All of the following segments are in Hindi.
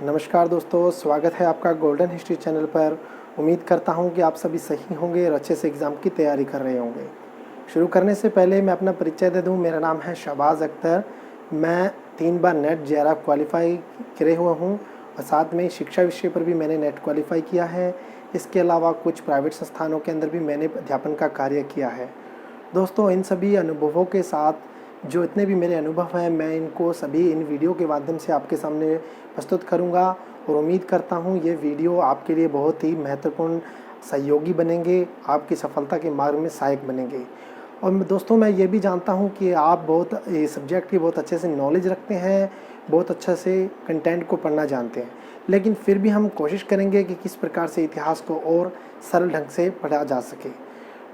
नमस्कार दोस्तों, स्वागत है आपका गोल्डन हिस्ट्री चैनल पर। उम्मीद करता हूं कि आप सभी सही होंगे और अच्छे से एग्ज़ाम की तैयारी कर रहे होंगे। शुरू करने से पहले मैं अपना परिचय दे दूं। मेरा नाम है शहबाज अख्तर। मैं 3 बार नेट जेआरएफ क्वालिफाई करे हुआ हूं और साथ में शिक्षा विषय पर भी मैंने नेट क्वालिफाई किया है। इसके अलावा कुछ प्राइवेट संस्थानों के अंदर भी मैंने अध्यापन का कार्य किया है। दोस्तों, इन सभी अनुभवों के साथ जो इतने भी मेरे अनुभव हैं, मैं इनको सभी इन वीडियो के माध्यम से आपके सामने प्रस्तुत करूंगा और उम्मीद करता हूं ये वीडियो आपके लिए बहुत ही महत्वपूर्ण सहयोगी बनेंगे, आपकी सफलता के मार्ग में सहायक बनेंगे। और दोस्तों, मैं ये भी जानता हूं कि आप ये सब्जेक्ट की बहुत अच्छे से नॉलेज रखते हैं, बहुत अच्छा से कंटेंट को पढ़ना जानते हैं, लेकिन फिर भी हम कोशिश करेंगे कि किस प्रकार से इतिहास को और सरल ढंग से पढ़ा जा सके।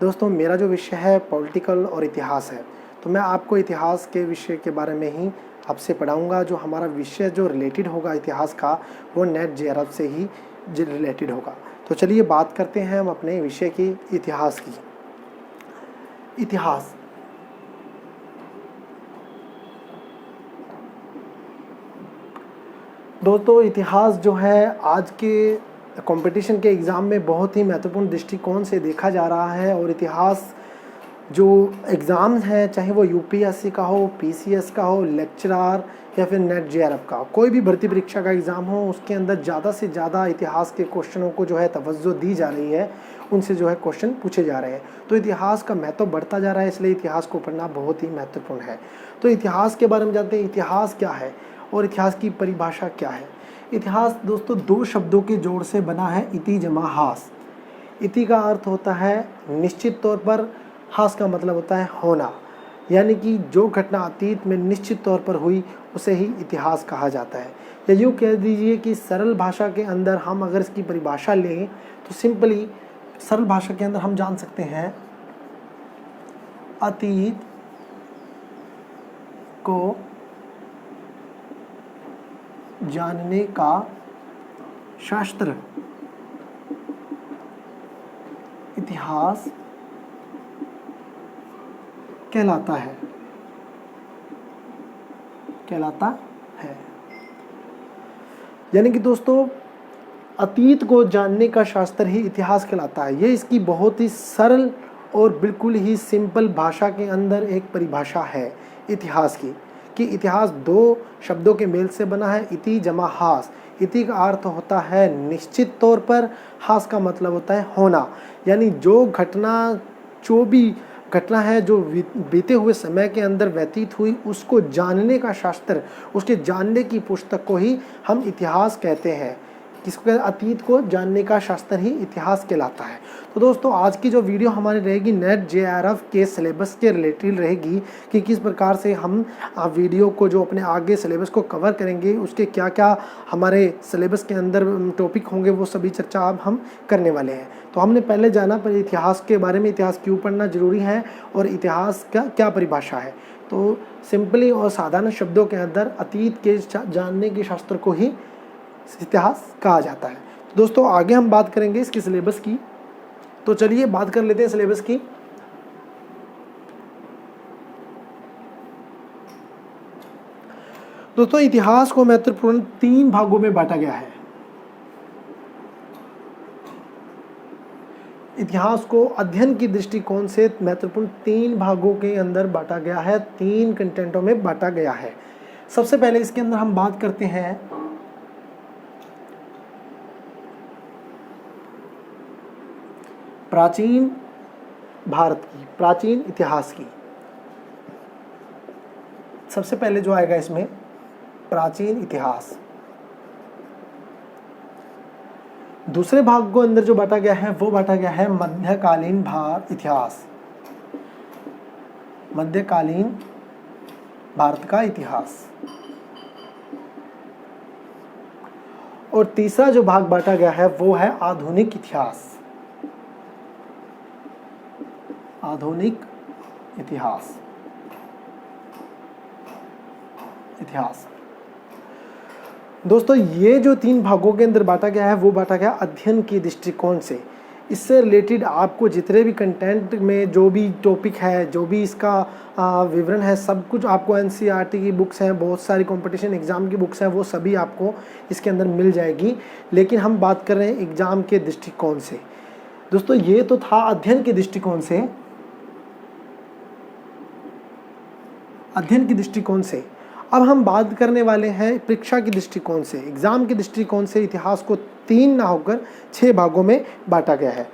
दोस्तों, मेरा जो विषय है पॉलिटिकल और इतिहास है, तो मैं आपको इतिहास के विषय के बारे में ही आपसे पढ़ाऊंगा। जो हमारा विषय जो रिलेटेड होगा इतिहास का, वो नेट जेआरएफ से ही रिलेटेड होगा। तो चलिए बात करते हैं हम अपने विषय की, इतिहास की। इतिहास दोस्तों, इतिहास जो है आज के कंपटीशन के एग्ज़ाम में बहुत ही महत्वपूर्ण दृष्टिकोण से देखा जा रहा है। और इतिहास जो एग्ज़ाम है, चाहे वो यूपीएससी का हो, पीसीएस का हो, लेक्चरर या फिर नेट जेआरएफ का, कोई भी भर्ती परीक्षा का एग्ज़ाम हो, उसके अंदर ज़्यादा से ज़्यादा इतिहास के क्वेश्चनों को जो है तवज्जो दी जा रही है, उनसे जो है क्वेश्चन पूछे जा रहे हैं। तो इतिहास का महत्व बढ़ता जा रहा है, इसलिए इतिहास को पढ़ना बहुत ही महत्वपूर्ण है। तो इतिहास के बारे में जानते हैं, इतिहास क्या है और इतिहास की परिभाषा क्या है। इतिहास दोस्तों 2 शब्दों के जोड़ से बना है, इति जमा हास। इति का अर्थ होता है निश्चित तौर पर, हास का मतलब होता है होना, यानी कि जो घटना अतीत में निश्चित तौर पर हुई उसे ही इतिहास कहा जाता है। या यूँ कह दीजिए कि सरल भाषा के अंदर हम अगर इसकी परिभाषा लें तो सिंपली सरल भाषा के अंदर हम जान सकते हैं, अतीत को जानने का शास्त्र इतिहास कहलाता है। यानी कि दोस्तों, अतीत को जानने का शास्त्र ही इतिहास कहलाता है। ये इसकी बहुत ही सरल और बिल्कुल ही सिंपल भाषा के अंदर एक परिभाषा है इतिहास की, कि इतिहास 2 शब्दों के मेल से बना है, इति जमा हास। इति का अर्थ होता है निश्चित तौर पर, हास का मतलब होता है होना, यानी जो भी घटना है जो बीते हुए समय के अंदर व्यतीत हुई, उसको जानने का शास्त्र, उसके जानने की पुस्तक को ही हम इतिहास कहते हैं। किसको? अतीत को जानने का शास्त्र ही इतिहास कहलाता है। तो दोस्तों, आज की जो वीडियो हमारी रहेगी नेट जेआरएफ के सिलेबस के रिलेटेड रहेगी, कि किस प्रकार से हम वीडियो को जो अपने आगे सिलेबस को कवर करेंगे, उसके क्या क्या हमारे सिलेबस के अंदर टॉपिक होंगे, वो सभी चर्चा अब हम करने वाले हैं। तो हमने पहले जाना पर इतिहास के बारे में, इतिहास क्यों पढ़ना जरूरी है और इतिहास का क्या परिभाषा है। तो सिंपली और साधारण शब्दों के अंदर अतीत के जानने के शास्त्र को ही इतिहास कहा जाता है। तो दोस्तों, आगे हम बात करेंगे इसकी सिलेबस की। तो चलिए बात कर लेते हैं सिलेबस की। दोस्तों, इतिहास को महत्वपूर्ण 3 भागों में बांटा गया है। इतिहास को अध्ययन की दृष्टिकोण से महत्वपूर्ण 3 भागों के अंदर बांटा गया है, 3 कंटेंटों में बांटा गया है। सबसे पहले इसके अंदर हम बात करते हैं प्राचीन भारत की, प्राचीन इतिहास की। सबसे पहले जो आएगा इसमें प्राचीन इतिहास। दूसरे भाग को अंदर जो बांटा गया है, वो बांटा गया है मध्यकालीन इतिहास, मध्यकालीन भारत का इतिहास। और तीसरा जो भाग बांटा गया है वो है आधुनिक इतिहास, आधुनिक इतिहास। दोस्तों, ये जो 3 भागों के अंदर बांटा गया है, वो बांटा गया अध्ययन की दृष्टिकोण से। इससे रिलेटेड आपको जितने भी कंटेंट में जो भी टॉपिक है, जो भी इसका विवरण है, सब कुछ आपको एनसीईआरटी की बुक्स हैं, बहुत सारी कंपटीशन एग्ज़ाम की बुक्स हैं, वो सभी आपको इसके अंदर मिल जाएगी। लेकिन हम बात कर रहे हैं एग्ज़ाम के दृष्टिकोण से। दोस्तों ये तो था अध्ययन के दृष्टिकोण से, अध्ययन के दृष्टिकोण से। अब हम बात करने वाले हैं परीक्षा के दृष्टिकोण से। एग्ज़ाम के दृष्टिकोण से इतिहास को 3 ना होकर 6 भागों में बांटा गया है।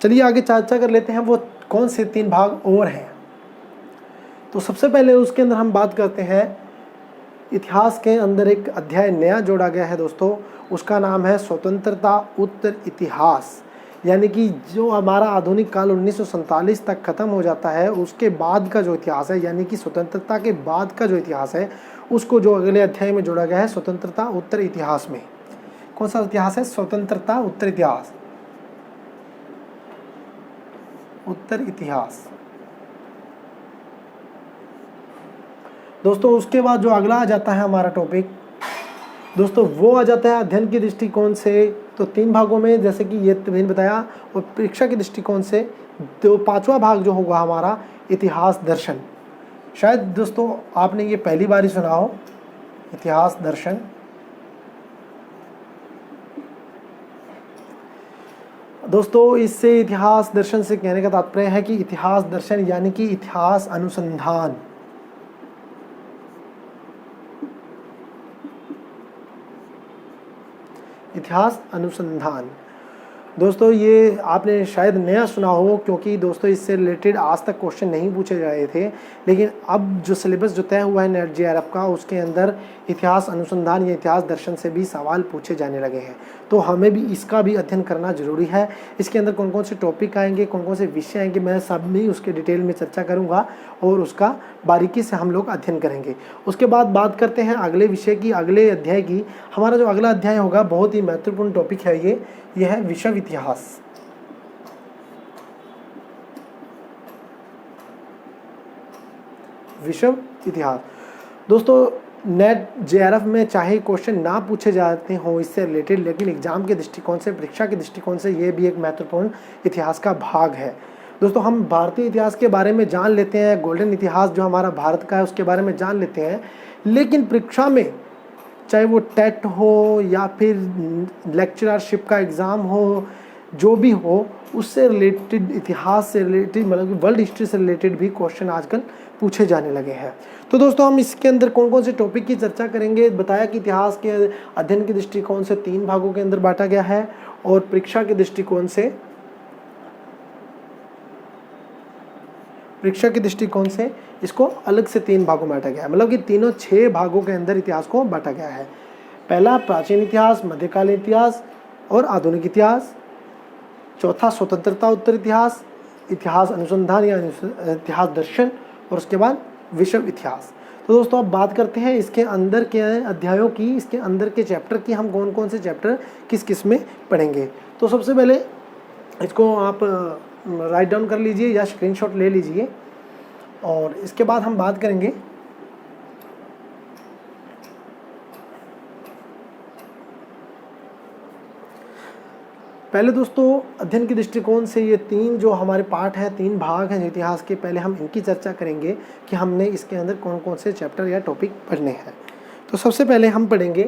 चलिए आगे चर्चा कर लेते हैं वो कौन से 3 भाग और हैं। तो सबसे पहले उसके अंदर हम बात करते हैं, इतिहास के अंदर एक अध्याय नया जोड़ा गया है दोस्तों, उसका नाम है स्वतंत्रता उत्तर इतिहास। यानी कि जो हमारा आधुनिक काल 1947 तक ख़त्म हो जाता है, उसके बाद का जो इतिहास है, यानी कि स्वतंत्रता के बाद का जो इतिहास है, उसको जो अगले अध्याय में जोड़ा गया है स्वतंत्रता उत्तर इतिहास में। कौन सा इतिहास है? स्वतंत्रता उत्तर इतिहास, उत्तर इतिहास। दोस्तों उसके बाद जो अगला आ जाता है हमारा टॉपिक दोस्तों, वो आ जाता है अध्ययन के दृष्टिकोण से। तो 3 भागों में, जैसे कि ये मैंने बताया, और परीक्षा के दृष्टिकोण से तो 5वां भाग जो होगा हमारा इतिहास दर्शन। शायद दोस्तों आपने ये पहली बार ही सुना हो, इतिहास दर्शन। दोस्तों इससे इतिहास दर्शन से कहने का तात्पर्य है कि इतिहास दर्शन यानी कि इतिहास अनुसंधान। इतिहास अनुसंधान दोस्तों ये आपने शायद नया सुना हो, क्योंकि दोस्तों इससे रिलेटेड आज तक क्वेश्चन नहीं पूछे गए थे। लेकिन अब जो सिलेबस जो तय हुआ है नेट जेआरएफ का, उसके अंदर इतिहास अनुसंधान या इतिहास दर्शन से भी सवाल पूछे जाने लगे हैं। तो हमें भी इसका भी अध्ययन करना जरूरी है। इसके अंदर कौन कौन से टॉपिक आएंगे, कौन कौन से विषय आएंगे, मैं सब भी उसके डिटेल में चर्चा करूँगा और उसका बारीकी से हम लोग अध्ययन करेंगे। उसके बाद बात करते हैं अगले विषय की, अगले अध्याय की। हमारा जो अगला अध्याय होगा बहुत ही महत्वपूर्ण टॉपिक है, ये है विश्व इतिहास। विश्व इतिहास दोस्तों नेट जेआरएफ में चाहे क्वेश्चन ना पूछे जाते हों इससे रिलेटेड, लेकिन एग्जाम के दृष्टिकोण से, परीक्षा के दृष्टिकोण से ये भी एक महत्वपूर्ण इतिहास का भाग है। दोस्तों हम भारतीय इतिहास के बारे में जान लेते हैं, गोल्डन इतिहास जो हमारा भारत का है उसके बारे में जान लेते हैं। लेकिन परीक्षा में चाहे वो टेट हो या फिर लेक्चरशिप का एग्ज़ाम हो, जो भी हो, उससे रिलेटेड, इतिहास से रिलेटेड, मतलब वर्ल्ड हिस्ट्री से रिलेटेड भी क्वेश्चन आजकल पूछे जाने लगे हैं। तो दोस्तों हम इसके अंदर कौन कौन से टॉपिक की चर्चा करेंगे। बताया कि इतिहास के अध्ययन के दृष्टिकोण से 3 भागों के अंदर बांटा गया है, और परीक्षा के दृष्टिकोण से, परीक्षा के दृष्टिकोण से इसको अलग से 3 भागों में बांटा गया है। मतलब कि तीनों 6 भागों के अंदर इतिहास को बांटा गया है। पहला प्राचीन इतिहास, मध्यकालीन इतिहास और आधुनिक इतिहास। चौथा स्वतंत्रता उत्तर इतिहास, इतिहास अनुसंधान या इतिहास दर्शन, और उसके बाद विश्व इतिहास। तो दोस्तों अब बात करते हैं इसके अंदर के अध्यायों की, इसके अंदर के चैप्टर की, हम कौन कौन से चैप्टर किस किस में पढ़ेंगे। तो सबसे पहले इसको आप राइट डाउन कर लीजिए या स्क्रीनशॉट ले लीजिए, और इसके बाद हम बात करेंगे पहले दोस्तों अध्ययन के दृष्टिकोण से। ये 3 जो हमारे पार्ट हैं, 3 भाग हैं इतिहास के, पहले हम इनकी चर्चा करेंगे कि हमने इसके अंदर कौन कौन से चैप्टर या टॉपिक पढ़ने हैं। तो सबसे पहले हम पढ़ेंगे,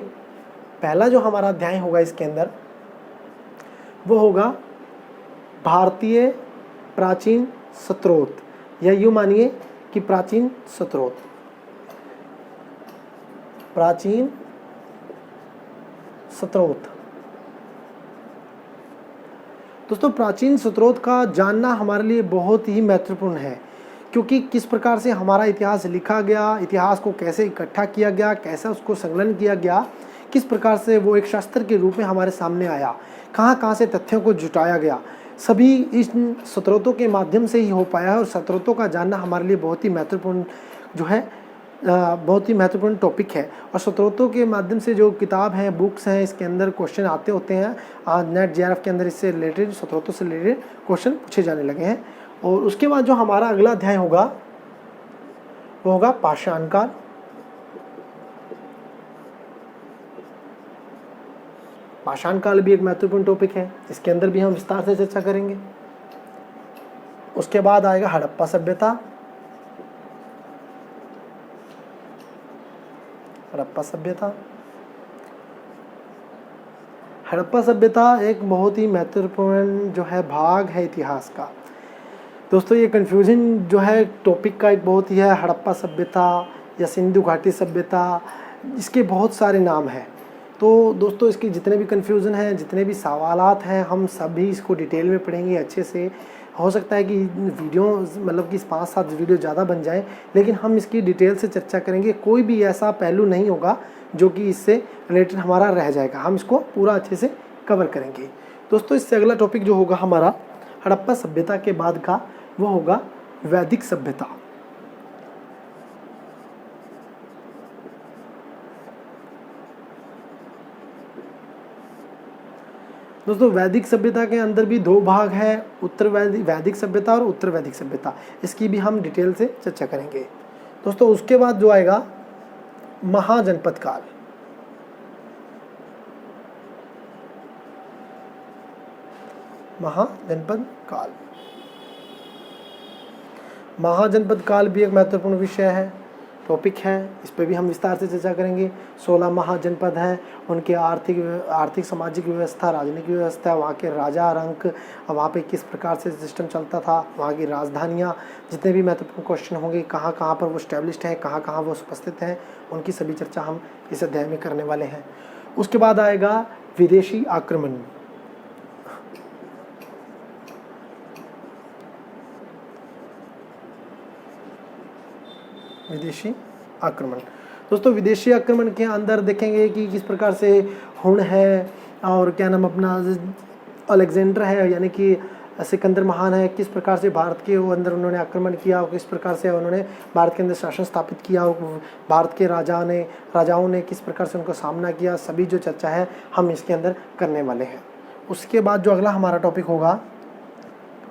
पहला जो हमारा अध्याय होगा इसके अंदर वो होगा भारतीय प्राचीन स्रोत, या यूँ मानिए कि प्राचीन स्रोत। प्राचीन स्रोत दोस्तों, प्राचीन स्रोत का जानना हमारे लिए बहुत ही महत्वपूर्ण है, क्योंकि किस प्रकार से हमारा इतिहास लिखा गया, इतिहास को कैसे इकट्ठा किया गया, कैसे उसको संकलन किया गया, किस प्रकार से वो एक शास्त्र के रूप में हमारे सामने आया, कहाँ कहाँ से तथ्यों को जुटाया गया, सभी इन स्रोतों के माध्यम से ही हो पाया है। और स्रोतों का जानना हमारे लिए बहुत ही महत्वपूर्ण जो है, बहुत ही महत्वपूर्ण टॉपिक है। और स्रोतों के माध्यम से जो किताब हैं, बुक्स हैं, इसके अंदर क्वेश्चन आते होते हैं। आज नेट जेआरएफ के अंदर इससे रिलेटेड, स्रोतों से रिलेटेड क्वेश्चन पूछे जाने लगे हैं। और उसके बाद जो हमारा अगला अध्याय होगा वो होगा पाषाण काल। पाषाण काल भी एक महत्वपूर्ण टॉपिक है, इसके अंदर भी हम विस्तार से चर्चा करेंगे। उसके बाद आएगा हड़प्पा सभ्यता। हड़प्पा सभ्यता, हड़प्पा सभ्यता एक बहुत ही महत्वपूर्ण जो है भाग है इतिहास का। दोस्तों ये कन्फ्यूजन जो है टॉपिक का एक बहुत ही है, हड़प्पा सभ्यता या सिंधु घाटी सभ्यता, इसके बहुत सारे नाम हैं। तो दोस्तों इसके जितने भी कन्फ्यूज़न हैं, जितने भी सवालात हैं, हम सभी इसको डिटेल में पढ़ेंगे अच्छे से। हो सकता है कि वीडियो मतलब कि 5-7 वीडियो ज़्यादा बन जाए, लेकिन हम इसकी डिटेल से चर्चा करेंगे। कोई भी ऐसा पहलू नहीं होगा जो कि इससे रिलेटेड हमारा रह जाएगा, हम इसको पूरा अच्छे से कवर करेंगे। दोस्तों इससे अगला टॉपिक जो होगा हमारा हड़प्पा सभ्यता के बाद का, वो होगा वैदिक सभ्यता। दोस्तों वैदिक सभ्यता के अंदर भी 2 भाग है, उत्तर वैदिक सभ्यता और उत्तर वैदिक सभ्यता। इसकी भी हम डिटेल से चर्चा करेंगे। दोस्तों उसके बाद जो आएगा महाजनपद काल। महाजनपद काल, महाजनपद काल भी एक महत्वपूर्ण विषय है, टॉपिक है। इस पर भी हम विस्तार से चर्चा करेंगे। 16 महाजनपद हैं, उनके आर्थिक सामाजिक व्यवस्था, राजनीतिक व्यवस्था, वहाँ के राजा रंक, वहाँ पे किस प्रकार से सिस्टम चलता था, वहाँ की राजधानियाँ, जितने भी महत्वपूर्ण क्वेश्चन होंगे, कहाँ कहाँ पर वो स्टैब्लिश्ड हैं, कहाँ कहाँ वो उपस्थित हैं, उनकी सभी चर्चा हम इस अध्याय में करने वाले हैं। उसके बाद आएगा विदेशी आक्रमण। विदेशी आक्रमण, दोस्तों विदेशी आक्रमण के अंदर देखेंगे कि किस प्रकार से हुण है और क्या नाम अपना अलेक्जेंडर है, यानी कि सिकंदर महान है, किस प्रकार से भारत के अंदर उन्होंने आक्रमण किया और किस प्रकार से उन्होंने भारत के अंदर शासन स्थापित किया और भारत के राजाओं ने किस प्रकार से उनका सामना किया, सभी जो चर्चा है हम इसके अंदर करने वाले हैं। उसके बाद जो अगला हमारा टॉपिक होगा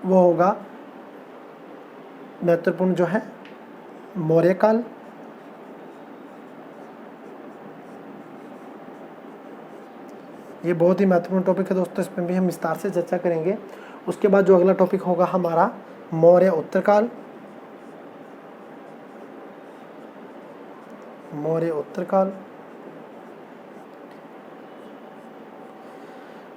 वो होगा महत्वपूर्ण जो है मौर्य काल। ये बहुत ही महत्वपूर्ण टॉपिक है दोस्तों, इस पर भी हम विस्तार से चर्चा करेंगे। उसके बाद जो अगला टॉपिक होगा हमारा मौर्य उत्तरकाल। मौर्य उत्तरकाल,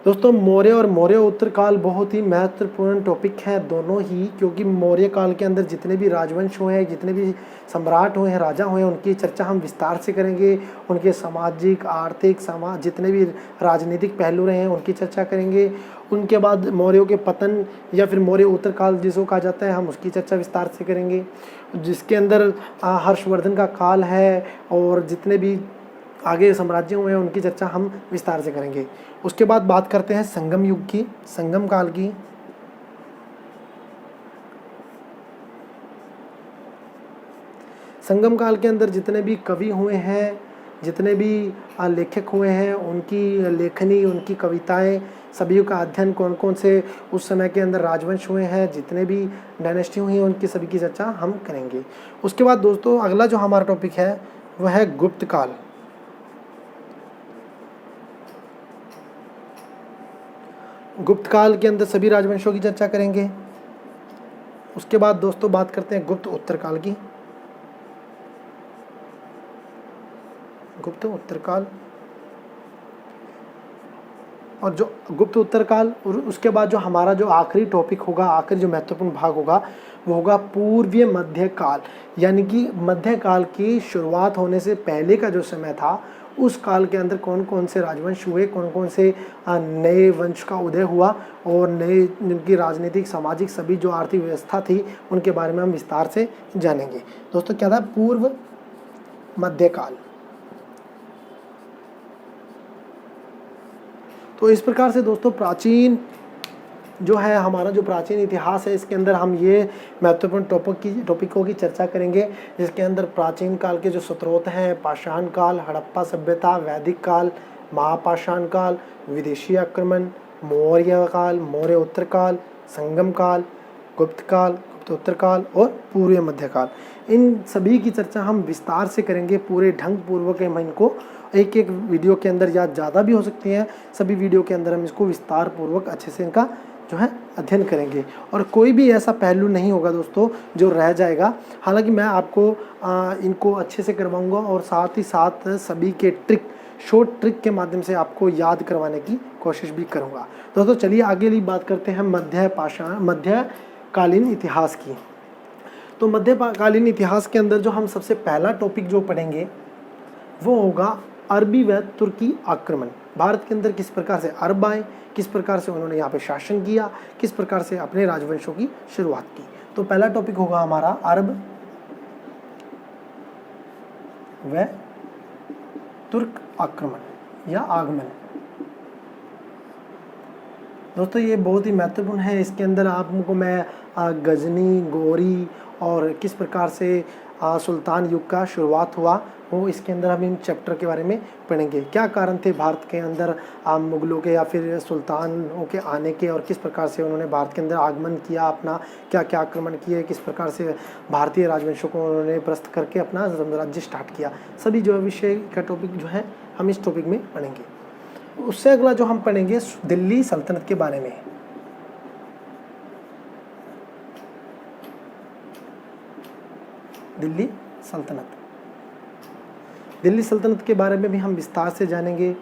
दोस्तों मौर्य और मौर्य उत्तरकाल बहुत ही महत्वपूर्ण टॉपिक है दोनों ही, क्योंकि मौर्य काल के अंदर जितने भी राजवंश हुए हैं, जितने भी सम्राट हुए हैं, राजा हुए हैं, उनकी चर्चा हम विस्तार से करेंगे। उनके सामाजिक, आर्थिक, जितने भी राजनीतिक पहलू रहे हैं उनकी चर्चा करेंगे। उनके बाद मौर्यों के पतन या फिर मौर्य उत्तरकाल जिसको कहा जाता है, हम उसकी चर्चा विस्तार से करेंगे, जिसके अंदर हर्षवर्धन का काल है और जितने भी आगे साम्राज्य हुए हैं उनकी चर्चा हम विस्तार से करेंगे। उसके बाद बात करते हैं संगम युग की, संगम काल की। संगम काल के अंदर जितने भी कवि हुए हैं, जितने भी लेखक हुए हैं, उनकी लेखनी, उनकी कविताएं, सभी का अध्ययन, कौन कौन से उस समय के अंदर राजवंश हुए हैं, जितने भी डायनेस्टी हुई हैं, उनकी सभी की चर्चा हम करेंगे। उसके बाद दोस्तों अगला जो हमारा टॉपिक है वह है गुप्त काल। गुप्त काल के अंदर सभी राजवंशों की चर्चा करेंगे। उसके बाद दोस्तों बात करते हैं गुप्त उत्तरकाल की। गुप्त उत्तरकाल और जो गुप्त उत्तरकाल, और उसके बाद जो हमारा जो आखिरी टॉपिक होगा, आखिरी जो महत्वपूर्ण भाग होगा वो होगा पूर्वीय मध्यकाल, यानी कि मध्यकाल की शुरुआत होने से पहले का जो समय था, उस काल के अंदर कौन कौन से राजवंश हुए, कौन कौन से नए वंश का उदय हुआ और नए उनकी राजनीतिक, सामाजिक, सभी जो आर्थिक व्यवस्था थी उनके बारे में हम विस्तार से जानेंगे। दोस्तों क्या था? पूर्व मध्यकाल। तो इस प्रकार से दोस्तों प्राचीन जो है हमारा जो प्राचीन इतिहास है, इसके अंदर हम ये महत्वपूर्ण टॉपिकों की चर्चा करेंगे, जिसके अंदर प्राचीन काल के जो स्रोत हैं, पाषाण काल, हड़प्पा सभ्यता, वैदिक काल, महापाषाण काल, विदेशी आक्रमण, मौर्य काल, मौर्य उत्तरकाल, संगम काल, गुप्त काल, गुप्त उत्तरकाल और पूर्व मध्यकाल, इन सभी की चर्चा हम विस्तार से करेंगे। पूरे ढंग पूर्वक हम इनको एक एक वीडियो के अंदर या ज़्यादा भी हो सकती हैं, सभी वीडियो के अंदर हम इसको विस्तार पूर्वक अच्छे से इनका जो है अध्ययन करेंगे और कोई भी ऐसा पहलू नहीं होगा दोस्तों जो रह जाएगा। हालांकि मैं आपको इनको अच्छे से करवाऊंगा और साथ ही साथ सभी के शॉर्ट ट्रिक के माध्यम से आपको याद करवाने की कोशिश भी करूंगा। दोस्तों चलिए आगे की बात करते हैं मध्यकालीन इतिहास की। तो मध्यकालीन इतिहास के अंदर जो हम सबसे पहला टॉपिक जो पढ़ेंगे वो होगा अरबी व तुर्की आक्रमण। भारत के अंदर किस प्रकार से अरब आए, किस प्रकार से उन्होंने यहाँ पे शासन किया, किस प्रकार से अपने राजवंशों की शुरुआत की। तो पहला टॉपिक होगा हमारा अरब व तुर्क आक्रमण या आगमन। दोस्तों ये बहुत ही महत्वपूर्ण है। इसके अंदर आपको मैं गजनी, गोरी और किस प्रकार से सुल्तान युग का शुरुआत हुआ वो इसके अंदर हम इन चैप्टर के बारे में पढ़ेंगे। क्या कारण थे भारत के अंदर मुगलों के या फिर सुल्तानों के आने के और किस प्रकार से उन्होंने भारत के अंदर आगमन किया, अपना क्या क्या आक्रमण किए, किस प्रकार से भारतीय राजवंशों को उन्होंने परास्त करके अपना राज्य स्टार्ट किया। सभी जो विषय का टॉपिक जो है हम इस टॉपिक में पढ़ेंगे। उससे अगला जो हम पढ़ेंगे दिल्ली सल्तनत के बारे में। दिल्ली सल्तनत के बारे में भी हम विस्तार से जानेंगे।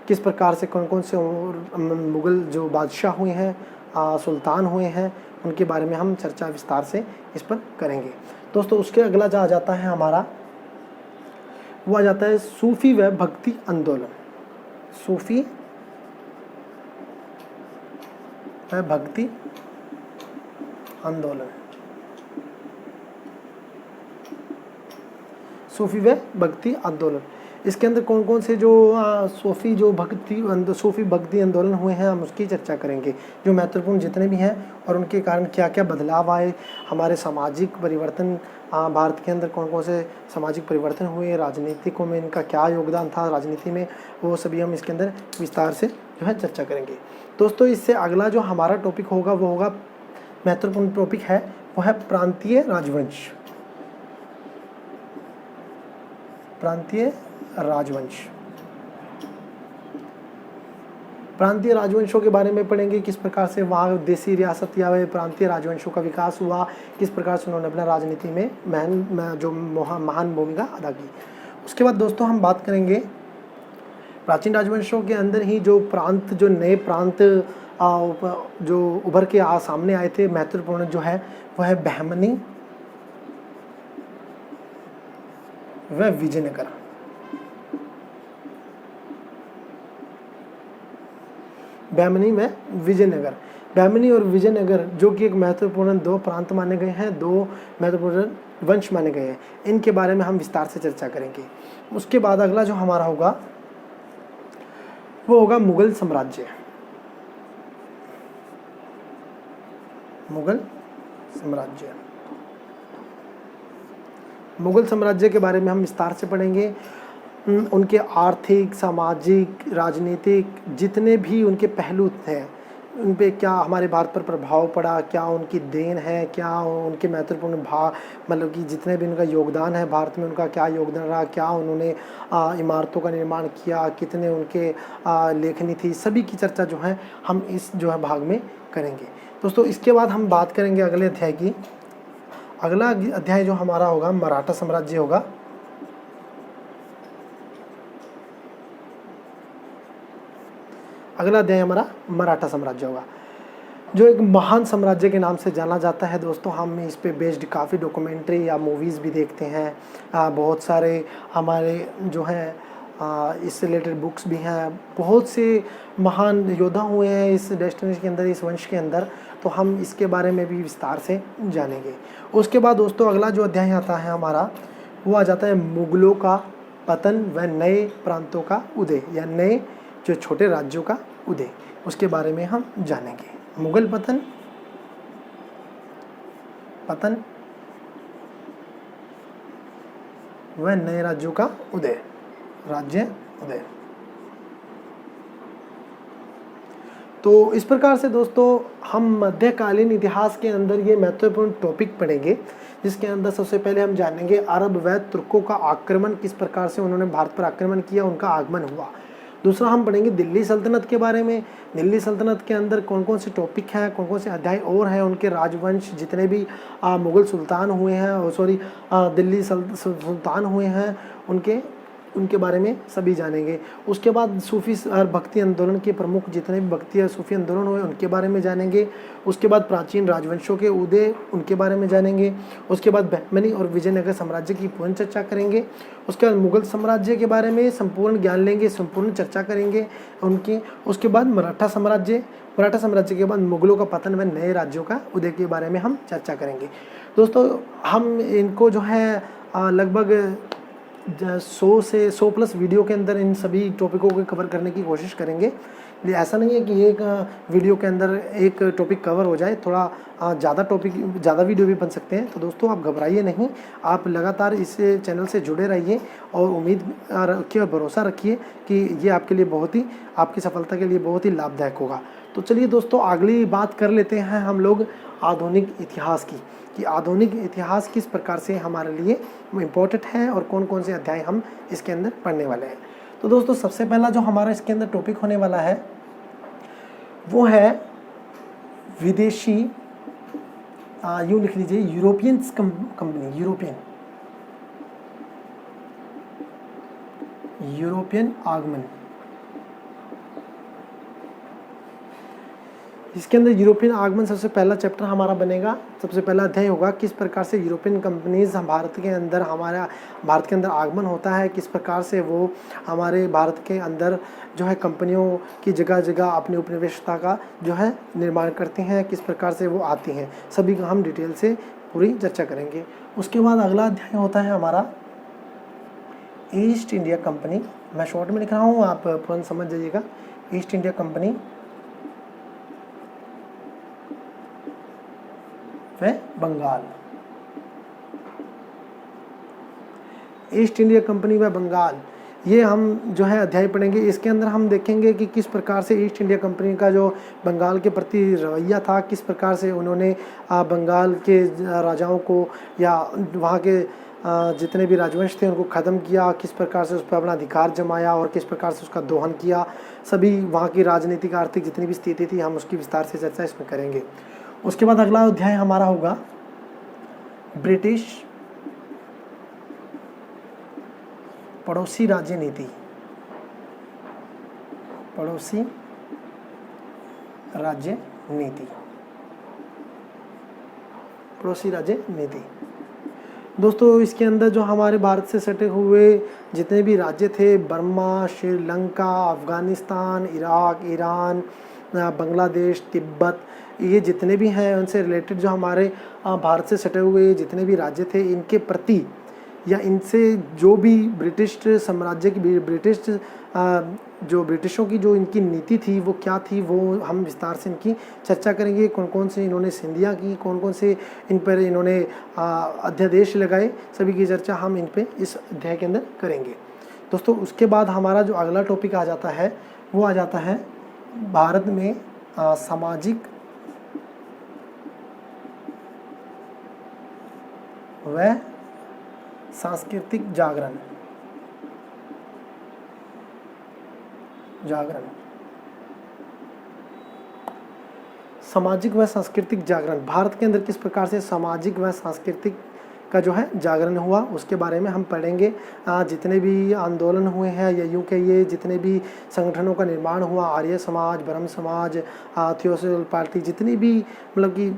किस प्रकार से कौन कौन से मुग़ल जो बादशाह हुए हैं, सुल्तान हुए हैं, उनके बारे में हम चर्चा विस्तार से इस पर करेंगे। दोस्तों उसके अगला जो आ जाता है हमारा, वो आ जाता है सूफी व भक्ति आंदोलन। सूफी व भक्ति आंदोलन। सूफी व भक्ति आंदोलन, इसके अंदर कौन कौन से जो सूफी भक्ति आंदोलन हुए हैं हम उसकी चर्चा करेंगे, जो महत्वपूर्ण जितने भी हैं और उनके कारण क्या क्या बदलाव आए, हमारे सामाजिक परिवर्तन भारत के अंदर कौन कौन से सामाजिक परिवर्तन हुए, राजनीतिकों में इनका क्या योगदान था राजनीति में, वो सभी हम इसके अंदर विस्तार से जो है चर्चा करेंगे। दोस्तों इससे अगला जो हमारा टॉपिक होगा वो होगा, महत्वपूर्ण टॉपिक है वो है प्रांतीय राजवंश। प्रांतीय राजवंशों के बारे में पढ़ेंगे। किस प्रकार से वहाँ देसी रियासत या प्रांतीय राजवंशों का विकास हुआ, किस प्रकार से उन्होंने अपना राजनीति में महान भूमिका अदा की। उसके बाद दोस्तों हम बात करेंगे प्राचीन राजवंशों के अंदर ही जो नए प्रांत जो उभर के सामने आए थे, महत्वपूर्ण जो है वह है बहमनी व विजयनगर। बहमनी और विजयनगर जो कि एक महत्वपूर्ण दो प्रांत माने गए हैं, दो महत्वपूर्ण वंश माने गए हैं, इनके बारे में हम विस्तार से चर्चा करेंगे। उसके बाद अगला जो हमारा होगा वो होगा मुगल साम्राज्य। मुगल साम्राज्य के बारे में हम विस्तार से पढ़ेंगे। उनके आर्थिक, सामाजिक, राजनीतिक जितने भी उनके पहलू थे, उन पे क्या हमारे भारत पर प्रभाव पड़ा, क्या उनकी देन है, क्या उनके महत्वपूर्ण मतलब कि जितने भी उनका योगदान है भारत में, उनका क्या योगदान रहा, क्या उन्होंने इमारतों का निर्माण किया, कितने उनके लेखनी थी, सभी की चर्चा जो है हम इस जो है भाग में करेंगे। दोस्तों इसके बाद हम बात करेंगे अगले अध्याय की। अगला अध्याय जो हमारा होगा मराठा साम्राज्य होगा। अगला अध्याय हमारा मराठा साम्राज्य होगा, जो एक महान साम्राज्य के नाम से जाना जाता है। दोस्तों हम इस पे बेस्ड काफ़ी डॉक्यूमेंट्री या मूवीज़ भी देखते हैं, बहुत सारे हमारे जो हैं इससे रिलेटेड बुक्स भी हैं, बहुत से महान योद्धा हुए हैं इस डेस्टिनेशन के अंदर, इस वंश के अंदर, तो हम इसके बारे में भी विस्तार से जानेंगे। उसके बाद दोस्तों अगला जो अध्याय आता है हमारा वो आ जाता है मुगलों का पतन व नए प्रांतों का उदय, या नए जो छोटे राज्यों का उदय, उसके बारे में हम जानेंगे। मुगल पतन व नए राज्यों का उदय, राज्य उदय। तो इस प्रकार से दोस्तों हम मध्यकालीन इतिहास के अंदर ये महत्वपूर्ण टॉपिक पढ़ेंगे, जिसके अंदर सबसे पहले हम जानेंगे अरब व तुर्कों का आक्रमण, किस प्रकार से उन्होंने भारत पर आक्रमण किया, उनका आगमन हुआ। दूसरा हम पढ़ेंगे दिल्ली सल्तनत के बारे में। दिल्ली सल्तनत के अंदर कौन कौन से टॉपिक हैं, कौन कौन से अध्याय और हैं, उनके राजवंश जितने भी मुग़ल सुल्तान हुए हैं, दिल्ली सुल्तान हुए हैं, उनके बारे में सभी जानेंगे। उसके बाद सूफी और भक्ति आंदोलन के प्रमुख जितने भी भक्ति और सूफी आंदोलन हुए उनके बारे में जानेंगे। उसके बाद प्राचीन राजवंशों के उदय, उनके बारे में जानेंगे। उसके बाद बहमनी और विजयनगर साम्राज्य की पूर्ण चर्चा करेंगे। उसके बाद मुगल साम्राज्य के बारे में संपूर्ण ज्ञान लेंगे, संपूर्ण चर्चा करेंगे उनकी। उसके बाद मराठा साम्राज्य के बाद मुगलों का पतन व नए राज्यों का उदय के बारे में हम चर्चा करेंगे। दोस्तों हम इनको जो है लगभग 100 प्लस वीडियो के अंदर इन सभी टॉपिकों को कवर करने की कोशिश करेंगे। ऐसा नहीं है कि एक वीडियो के अंदर एक टॉपिक कवर हो जाए, थोड़ा ज़्यादा वीडियो भी बन सकते हैं। तो दोस्तों आप घबराइए नहीं, आप लगातार इस चैनल से जुड़े रहिए और उम्मीद रखिए और भरोसा रखिए कि ये आपके लिए आपकी सफलता के लिए बहुत ही लाभदायक होगा। तो चलिए दोस्तों अगली बात कर लेते हैं हम लोग आधुनिक इतिहास की, कि आधुनिक इतिहास किस प्रकार से हमारे लिए इम्पोर्टेंट है और कौन कौन से अध्याय हम इसके अंदर पढ़ने वाले हैं। तो दोस्तों सबसे पहला जो हमारा इसके अंदर टॉपिक होने वाला है वो है विदेशी, यूँ लिख लीजिए, यूरोपियन कंपनी, यूरोपियन आगमन। इसके अंदर यूरोपियन आगमन सबसे पहला चैप्टर हमारा बनेगा, सबसे पहला अध्याय होगा किस प्रकार से यूरोपियन कंपनीज भारत के अंदर आगमन होता है, किस प्रकार से वो हमारे भारत के अंदर जो है कंपनियों की जगह जगह अपनी उपनिवेशता का जो है निर्माण करती हैं, किस प्रकार से वो आती हैं, सभी का हम डिटेल से पूरी चर्चा करेंगे। उसके बाद अगला अध्याय होता है हमारा ईस्ट इंडिया कंपनी। मैं शॉर्ट में लिख रहा हूँ, आप तुरंत समझ जाइएगा। ईस्ट इंडिया कंपनी व बंगाल। ईस्ट इंडिया कंपनी व बंगाल, ये हम जो है अध्याय पढ़ेंगे। इसके अंदर हम देखेंगे कि किस प्रकार से ईस्ट इंडिया कंपनी का जो बंगाल के प्रति रवैया था, किस प्रकार से उन्होंने बंगाल के राजाओं को या वहाँ के जितने भी राजवंश थे उनको ख़त्म किया, किस प्रकार से उस पर अपना अधिकार जमाया और किस प्रकार से उसका दोहन किया। सभी वहाँ की राजनीतिक आर्थिक जितनी भी स्थिति थी हम उसकी विस्तार से चर्चा इसमें करेंगे। उसके बाद अगला अध्याय हमारा होगा ब्रिटिश पड़ोसी राज्य नीति। दोस्तों इसके अंदर जो हमारे भारत से सटे हुए जितने भी राज्य थे, Burma, Sri Lanka, Afghanistan, Iraq, Iran, Bangladesh, Tibet, ये जितने भी हैं उनसे रिलेटेड जो हमारे भारत से सटे हुए जितने भी राज्य थे, इनके प्रति या इनसे जो भी ब्रिटिश साम्राज्य की ब्रिटिशों की जो इनकी नीति थी वो क्या थी, वो हम विस्तार से इनकी चर्चा करेंगे। कौन कौन से इन्होंने संधियाँ की, कौन कौन से इन पर इन्होंने अध्यादेश लगाए, सभी की चर्चा हम इन पे इस अध्याय के अंदर करेंगे। दोस्तों उसके बाद हमारा जो अगला टॉपिक आ जाता है वो आ जाता है भारत में सामाजिक व सांस्कृतिक जागरण। सामाजिक व सांस्कृतिक जागरण, भारत के अंदर किस प्रकार से सामाजिक व सांस्कृतिक का जो है जागरण हुआ उसके बारे में हम पढ़ेंगे। जितने भी आंदोलन हुए हैं या यूँ कहिए जितने भी संगठनों का निर्माण हुआ, आर्य समाज, ब्रह्म समाज, थियोसॉफिकल पार्टी, जितनी भी मतलब कि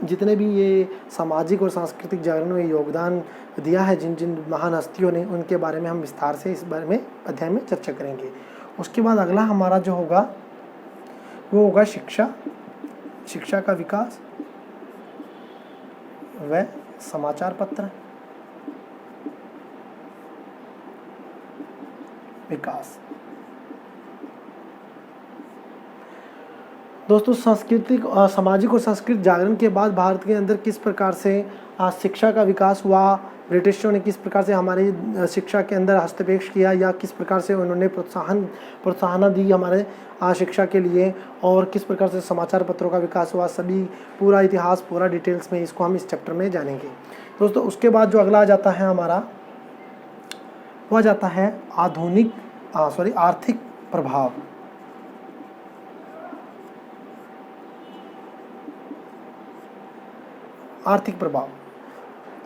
जितने भी ये सामाजिक और सांस्कृतिक जागरण में योगदान दिया है जिन जिन महान हस्तियों ने, उनके बारे में हम विस्तार से इस बारे में अध्याय में चर्चा करेंगे। उसके बाद अगला हमारा जो होगा वो होगा शिक्षा का विकास व समाचार पत्र विकास। दोस्तों सांस्कृतिक सामाजिक और सांस्कृतिक जागरण के बाद भारत के अंदर किस प्रकार से शिक्षा का विकास हुआ, ब्रिटिशों ने किस प्रकार से हमारी शिक्षा के अंदर हस्तक्षेप किया या किस प्रकार से उन्होंने प्रोत्साहन दी हमारे शिक्षा के लिए, और किस प्रकार से समाचार पत्रों का विकास हुआ, सभी पूरा इतिहास पूरा डिटेल्स में इसको हम इस चैप्टर में जानेंगे। दोस्तों उसके बाद जो अगला आ जाता है हमारा, वह जाता है आर्थिक प्रभाव। आर्थिक प्रभाव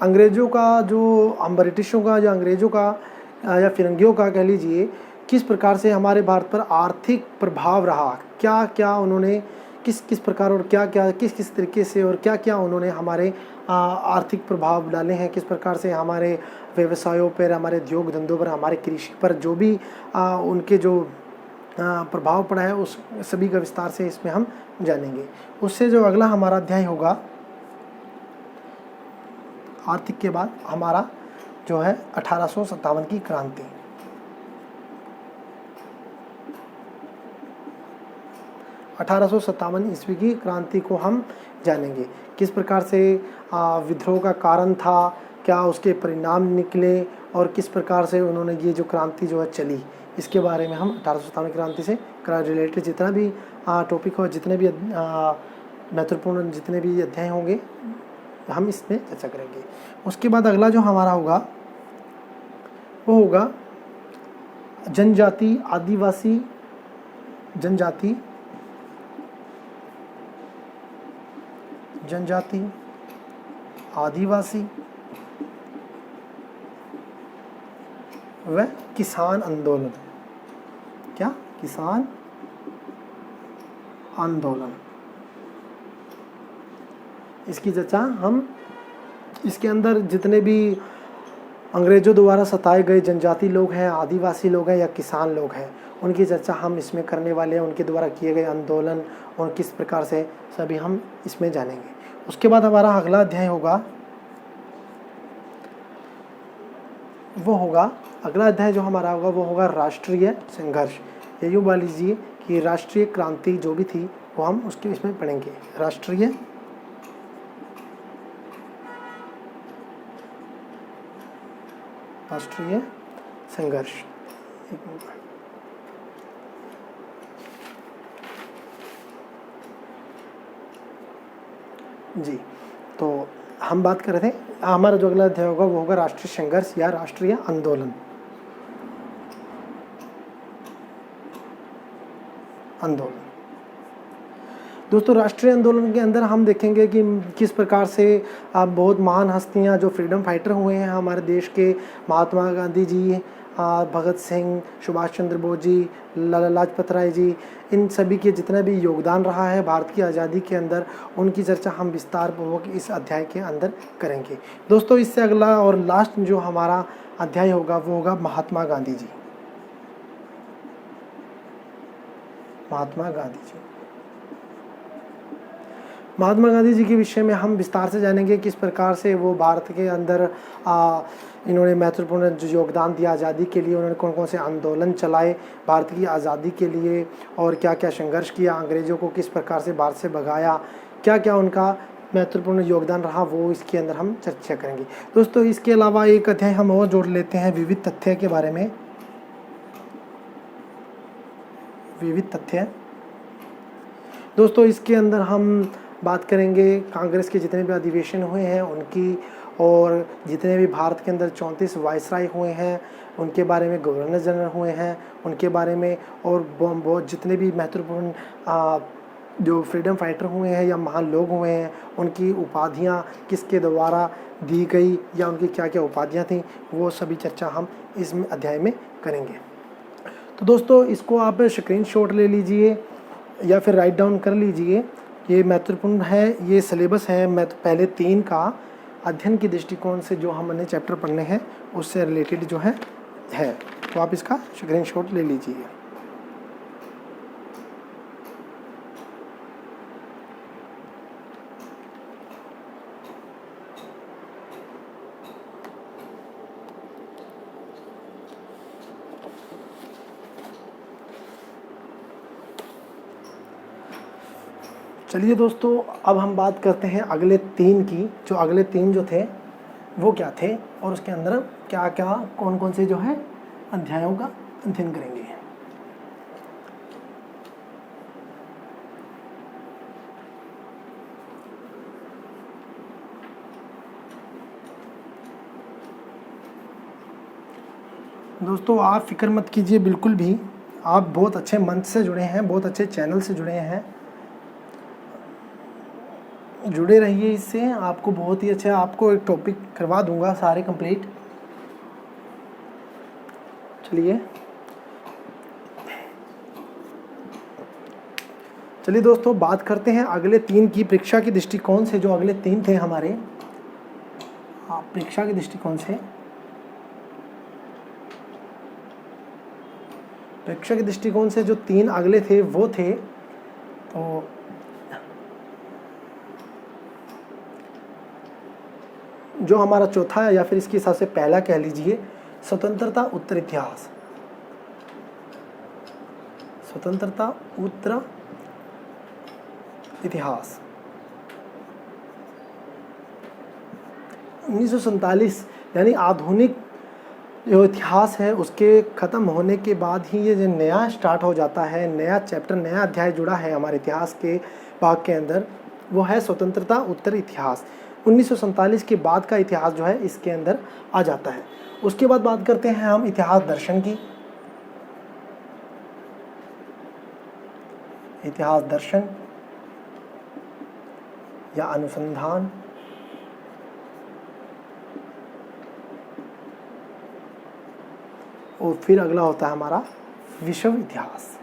अंग्रेज़ों का जो ब्रिटिशों का या अंग्रेज़ों का या फिरंगियों का कह लीजिए, किस प्रकार से हमारे भारत पर आर्थिक प्रभाव रहा, क्या क्या उन्होंने किस प्रकार और क्या क्या किस तरीके से और क्या क्या उन्होंने हमारे आर्थिक प्रभाव डाले हैं, किस प्रकार से हमारे व्यवसायों पर, हमारे उद्योग धंधों पर, हमारे कृषि पर जो भी उनके जो प्रभाव पड़ा है उस सभी का विस्तार से इसमें हम जानेंगे। उससे जो अगला हमारा अध्याय होगा आर्थिक के बाद हमारा जो है 1857 की क्रांति। 1857 ईस्वी की क्रांति को हम जानेंगे, किस प्रकार से विद्रोह का कारण था, क्या उसके परिणाम निकले और किस प्रकार से उन्होंने ये जो क्रांति जो है चली, इसके बारे में हम 1857 क्रांति से रिलेटेड जितना भी टॉपिक हो, जितने भी महत्वपूर्ण जितने भी अध्याय होंगे हम इसमें चर्चा करेंगे। उसके बाद अगला जो हमारा होगा वो होगा जनजाति आदिवासी व किसान आंदोलन। क्या? किसान आंदोलन। इसकी चर्चा हम इसके अंदर जितने भी अंग्रेज़ों द्वारा सताए गए जनजाति लोग हैं, आदिवासी लोग हैं या किसान लोग हैं, उनकी चर्चा हम इसमें करने वाले हैं, उनके द्वारा किए गए आंदोलन और किस प्रकार से सभी हम इसमें जानेंगे। उसके बाद हमारा अगला अध्याय होगा अगला अध्याय जो हमारा होगा वो होगा राष्ट्रीय संघर्ष। ये यूँ मान लीजिए कि राष्ट्रीय क्रांति जो भी थी वो हम उसके इसमें पढ़ेंगे। राष्ट्रीय संघर्ष। जी, तो हम बात कर रहे थे, हमारा जो अगला अध्याय होगा वो होगा राष्ट्रीय संघर्ष या राष्ट्रीय आंदोलन। दोस्तों राष्ट्रीय आंदोलन के अंदर हम देखेंगे कि किस प्रकार से बहुत महान हस्तियां जो फ्रीडम फाइटर हुए हैं हमारे देश के, महात्मा गांधी जी, भगत सिंह, सुभाष चंद्र बोस जी, लाला लाजपत राय जी, इन सभी के जितना भी योगदान रहा है भारत की आज़ादी के अंदर, उनकी चर्चा हम विस्तार पूर्वक इस अध्याय के अंदर करेंगे। दोस्तों इससे अगला और लास्ट जो हमारा अध्याय होगा वो होगा महात्मा गांधी जी। महात्मा गांधी जी के विषय में हम विस्तार से जानेंगे, किस प्रकार से वो भारत के अंदर इन्होंने महत्वपूर्ण जो योगदान दिया आज़ादी के लिए, उन्होंने कौन कौन से आंदोलन चलाए भारत की आज़ादी के लिए और क्या क्या संघर्ष किया, अंग्रेज़ों को किस प्रकार से भारत से भगाया, क्या क्या उनका महत्वपूर्ण योगदान रहा, वो इसके अंदर हम चर्चा करेंगे। दोस्तों इसके अलावा एक अध्याय हम और जोड़ लेते हैं विविध तथ्य के बारे में। विविध तथ्य दोस्तों इसके अंदर हम बात करेंगे कांग्रेस के जितने भी अधिवेशन हुए हैं उनकी, और जितने भी भारत के अंदर 34 वायसराय हुए हैं उनके बारे में, गवर्नर जनरल हुए हैं उनके बारे में, और बहुत जितने भी महत्वपूर्ण जो फ्रीडम फाइटर हुए हैं या महान लोग हुए हैं उनकी उपाधियां किसके द्वारा दी गई या उनकी क्या क्या उपाधियां थी, वो सभी चर्चा हम इस अध्याय में करेंगे। तो दोस्तों इसको आप स्क्रीनशॉट ले लीजिए या फिर राइट डाउन कर लीजिए, ये महत्वपूर्ण है, ये सिलेबस है पहले 3 का अध्ययन की दृष्टिकोण से जो हमने चैप्टर पढ़ने हैं उससे रिलेटेड जो है तो आप इसका स्क्रीनशॉट ले लीजिए। चलिए दोस्तों, अब हम बात करते हैं अगले 3 की। जो अगले 3 जो थे वो क्या थे और उसके अंदर क्या क्या कौन कौन से जो है अध्यायों का अध्ययन करेंगे। दोस्तों आप फिक्र मत कीजिए बिल्कुल भी, आप बहुत अच्छे मंच से जुड़े हैं, बहुत अच्छे चैनल से जुड़े हैं, जुड़े रहिए इससे। आपको बहुत ही अच्छा, आपको एक टॉपिक करवा दूंगा सारे कंप्लीट। चलिए दोस्तों, बात करते हैं अगले 3 की। परीक्षा के दृष्टिकोण से जो अगले 3 थे हमारे, परीक्षा के दृष्टिकोण से, परीक्षा के दृष्टिकोण से जो 3 अगले थे वो थे, तो जो हमारा चौथा है या फिर इसके हिसाब से पहला कह लीजिए, स्वतंत्रता उत्तर इतिहास। स्वतंत्रता उत्तर इतिहास 1947, यानी आधुनिक जो इतिहास है उसके ख़त्म होने के बाद ही ये जो नया स्टार्ट हो जाता है, नया चैप्टर, नया अध्याय जुड़ा है हमारे इतिहास के भाग के अंदर, वो है स्वतंत्रता उत्तर इतिहास। 1947 के बाद का इतिहास जो है इसके अंदर आ जाता है। उसके बाद बात करते हैं हम इतिहास दर्शन की। इतिहास दर्शन या अनुसंधान, और फिर अगला होता है हमारा विश्व इतिहास।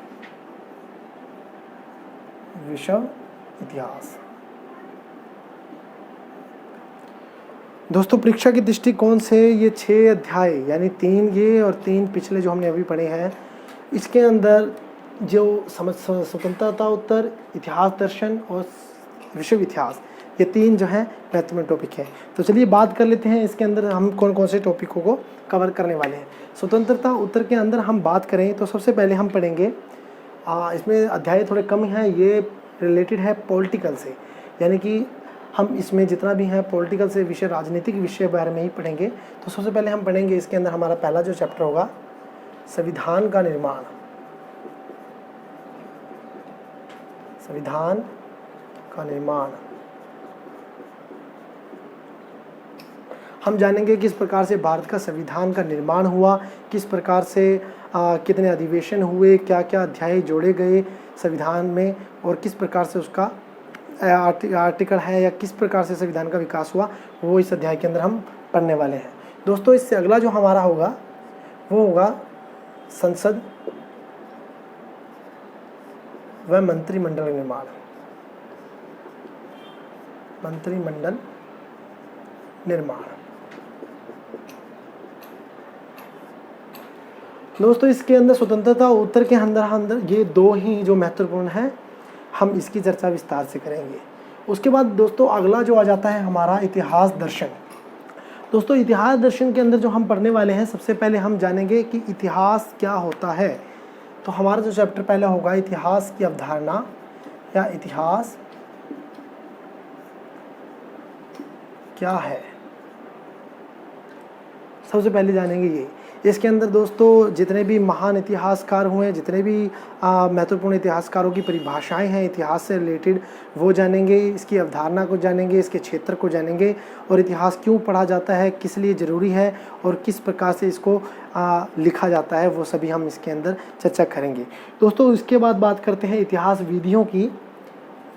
विश्व इतिहास दोस्तों, परीक्षा के दृष्टिकोण से ये 6 अध्याय, यानी 3 ये और 3 पिछले जो हमने अभी पढ़े हैं, इसके अंदर जो स्वतंत्रता उत्तर, इतिहास दर्शन और विश्व इतिहास, ये 3 जो है महत्वपूर्ण टॉपिक है। तो चलिए बात कर लेते हैं इसके अंदर हम कौन कौन से टॉपिकों को कवर करने वाले हैं। स्वतंत्रता उत्तर के अंदर हम बात करें तो सबसे पहले हम पढ़ेंगे, इसमें अध्याय थोड़े कम हैं, ये रिलेटेड है पॉलिटिकल से, यानी कि हम इसमें जितना भी है पॉलिटिकल से विषय, राजनीतिक विषय बारे में ही पढ़ेंगे। तो सबसे पहले हम पढ़ेंगे इसके अंदर हमारा पहला जो चैप्टर होगा, संविधान का निर्माण। संविधान का निर्माण हम जानेंगे किस प्रकार से भारत का संविधान का निर्माण हुआ, किस प्रकार से कितने अधिवेशन हुए, क्या क्या अध्याय जोड़े गए संविधान में, और किस प्रकार से उसका आर्टिकल है या किस प्रकार से संविधान का विकास हुआ, वो इस अध्याय के अंदर हम पढ़ने वाले हैं। दोस्तों इससे अगला जो हमारा होगा वो होगा संसद व मंत्रिमंडल निर्माण। मंत्रिमंडल निर्माण दोस्तों, इसके अंदर स्वतंत्रता उत्तर के अंदर ये 2 ही जो महत्वपूर्ण हैं, हम इसकी चर्चा विस्तार से करेंगे। उसके बाद दोस्तों अगला जो आ जाता है हमारा इतिहास दर्शन। दोस्तों इतिहास दर्शन के अंदर जो हम पढ़ने वाले हैं, सबसे पहले हम जानेंगे कि इतिहास क्या होता है। तो हमारा जो चैप्टर पहला होगा इतिहास की अवधारणा या इतिहास क्या है, सबसे पहले जानेंगे ये। इसके अंदर दोस्तों जितने भी महान इतिहासकार हुए, जितने भी महत्वपूर्ण इतिहासकारों की परिभाषाएं हैं इतिहास से रिलेटेड, वो जानेंगे, इसकी अवधारणा को जानेंगे, इसके क्षेत्र को जानेंगे, और इतिहास क्यों पढ़ा जाता है, किस लिए ज़रूरी है और किस प्रकार से इसको लिखा जाता है, वो सभी हम इसके अंदर चर्चा करेंगे। दोस्तों इसके बाद बात करते हैं इतिहास विधियों की,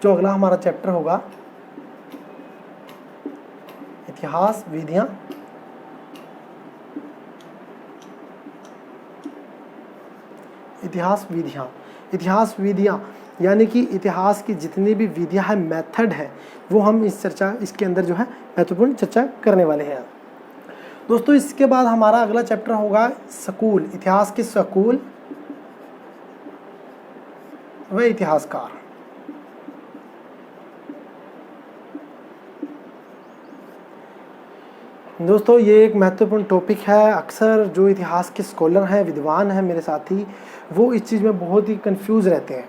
जो अगला हमारा चैप्टर होगा, इतिहास विधियाँ। इतिहास विधियाँ यानी कि इतिहास की जितनी भी विधियाँ हैं, मेथड है, वो हम इसके अंदर जो है महत्वपूर्ण चर्चा करने वाले हैं। दोस्तों इसके बाद हमारा अगला चैप्टर होगा स्कूल, इतिहास के स्कूल व इतिहासकार। दोस्तों ये एक महत्वपूर्ण टॉपिक है। अक्सर जो इतिहास के स्कॉलर हैं, विद्वान हैं मेरे साथी, वो इस चीज़ में बहुत ही कंफ्यूज रहते हैं,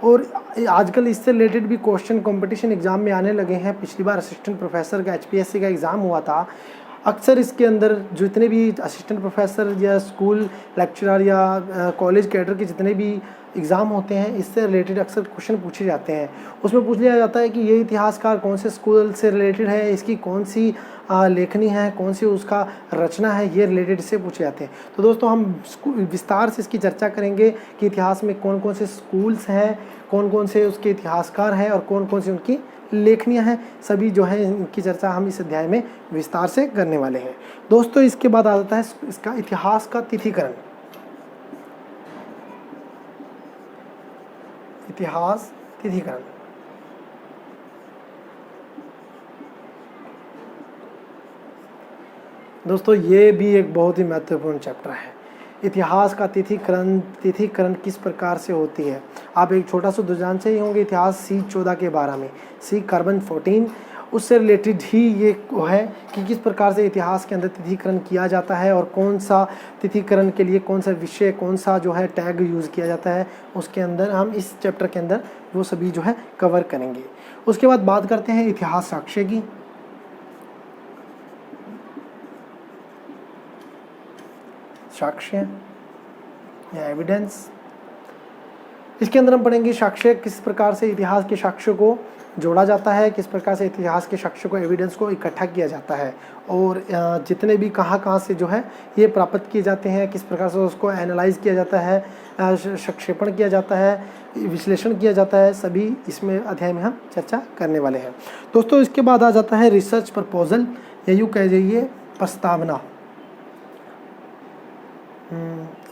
और आजकल इससे रिलेटेड भी क्वेश्चन कंपटीशन एग्ज़ाम में आने लगे हैं। पिछली बार असिस्टेंट प्रोफेसर का HPSC का एग्ज़ाम हुआ था। अक्सर इसके अंदर जितने भी असिस्टेंट प्रोफेसर या स्कूल लेक्चरर या कॉलेज कैडर के जितने भी एग्ज़ाम होते हैं, इससे रिलेटेड अक्सर क्वेश्चन पूछे जाते हैं। उसमें पूछ लिया जाता है कि ये इतिहासकार कौन से स्कूल से रिलेटेड है, इसकी कौन सी लेखनी है, कौन सी उसका रचना है, ये रिलेटेड इससे पूछे जाते हैं। तो दोस्तों हम विस्तार से इसकी चर्चा करेंगे कि इतिहास में कौन कौन से स्कूल्स हैं, कौन कौन से उसके इतिहासकार हैं और कौन कौन सी उनकी लेखनियाँ हैं। सभी जो है इनकी चर्चा हम इस अध्याय में विस्तार से करने वाले हैं। दोस्तों इसके बाद आ जाता है इसका इतिहास का तिथिकरण। इतिहास तिथिकरण दोस्तों ये भी एक बहुत ही महत्वपूर्ण चैप्टर है। इतिहास का तिथिकरण किस प्रकार से होती है। आप एक छोटा सा दुर्जान से ही होंगे इतिहास C14 के बारे में, C कार्बन 14, उससे रिलेटेड ही ये है कि किस प्रकार से इतिहास के अंदर तिथिकरण किया जाता है और कौन सा तिथिकरण के लिए कौन सा विषय, कौन सा जो है टैग यूज़ किया जाता है, उसके अंदर हम इस चैप्टर के अंदर वो सभी जो है कवर करेंगे। उसके बाद बात करते हैं इतिहास साक्ष्य की। साक्ष्य या एविडेंस, इसके अंदर हम पढ़ेंगे साक्ष्य किस प्रकार से इतिहास के साक्ष्य को जोड़ा जाता है, किस प्रकार से इतिहास के साक्ष्य को, एविडेंस को इकट्ठा किया जाता है और जितने भी कहाँ से जो है ये प्राप्त किए जाते हैं, किस प्रकार से उसको एनालाइज किया जाता है, संक्षेपण किया जाता है, विश्लेषण किया जाता है, सभी इसमें अध्याय में हम चर्चा करने वाले हैं। दोस्तों इसके बाद आ जाता है रिसर्च प्रपोजल या यूँ कह जाइए प्रस्तावना।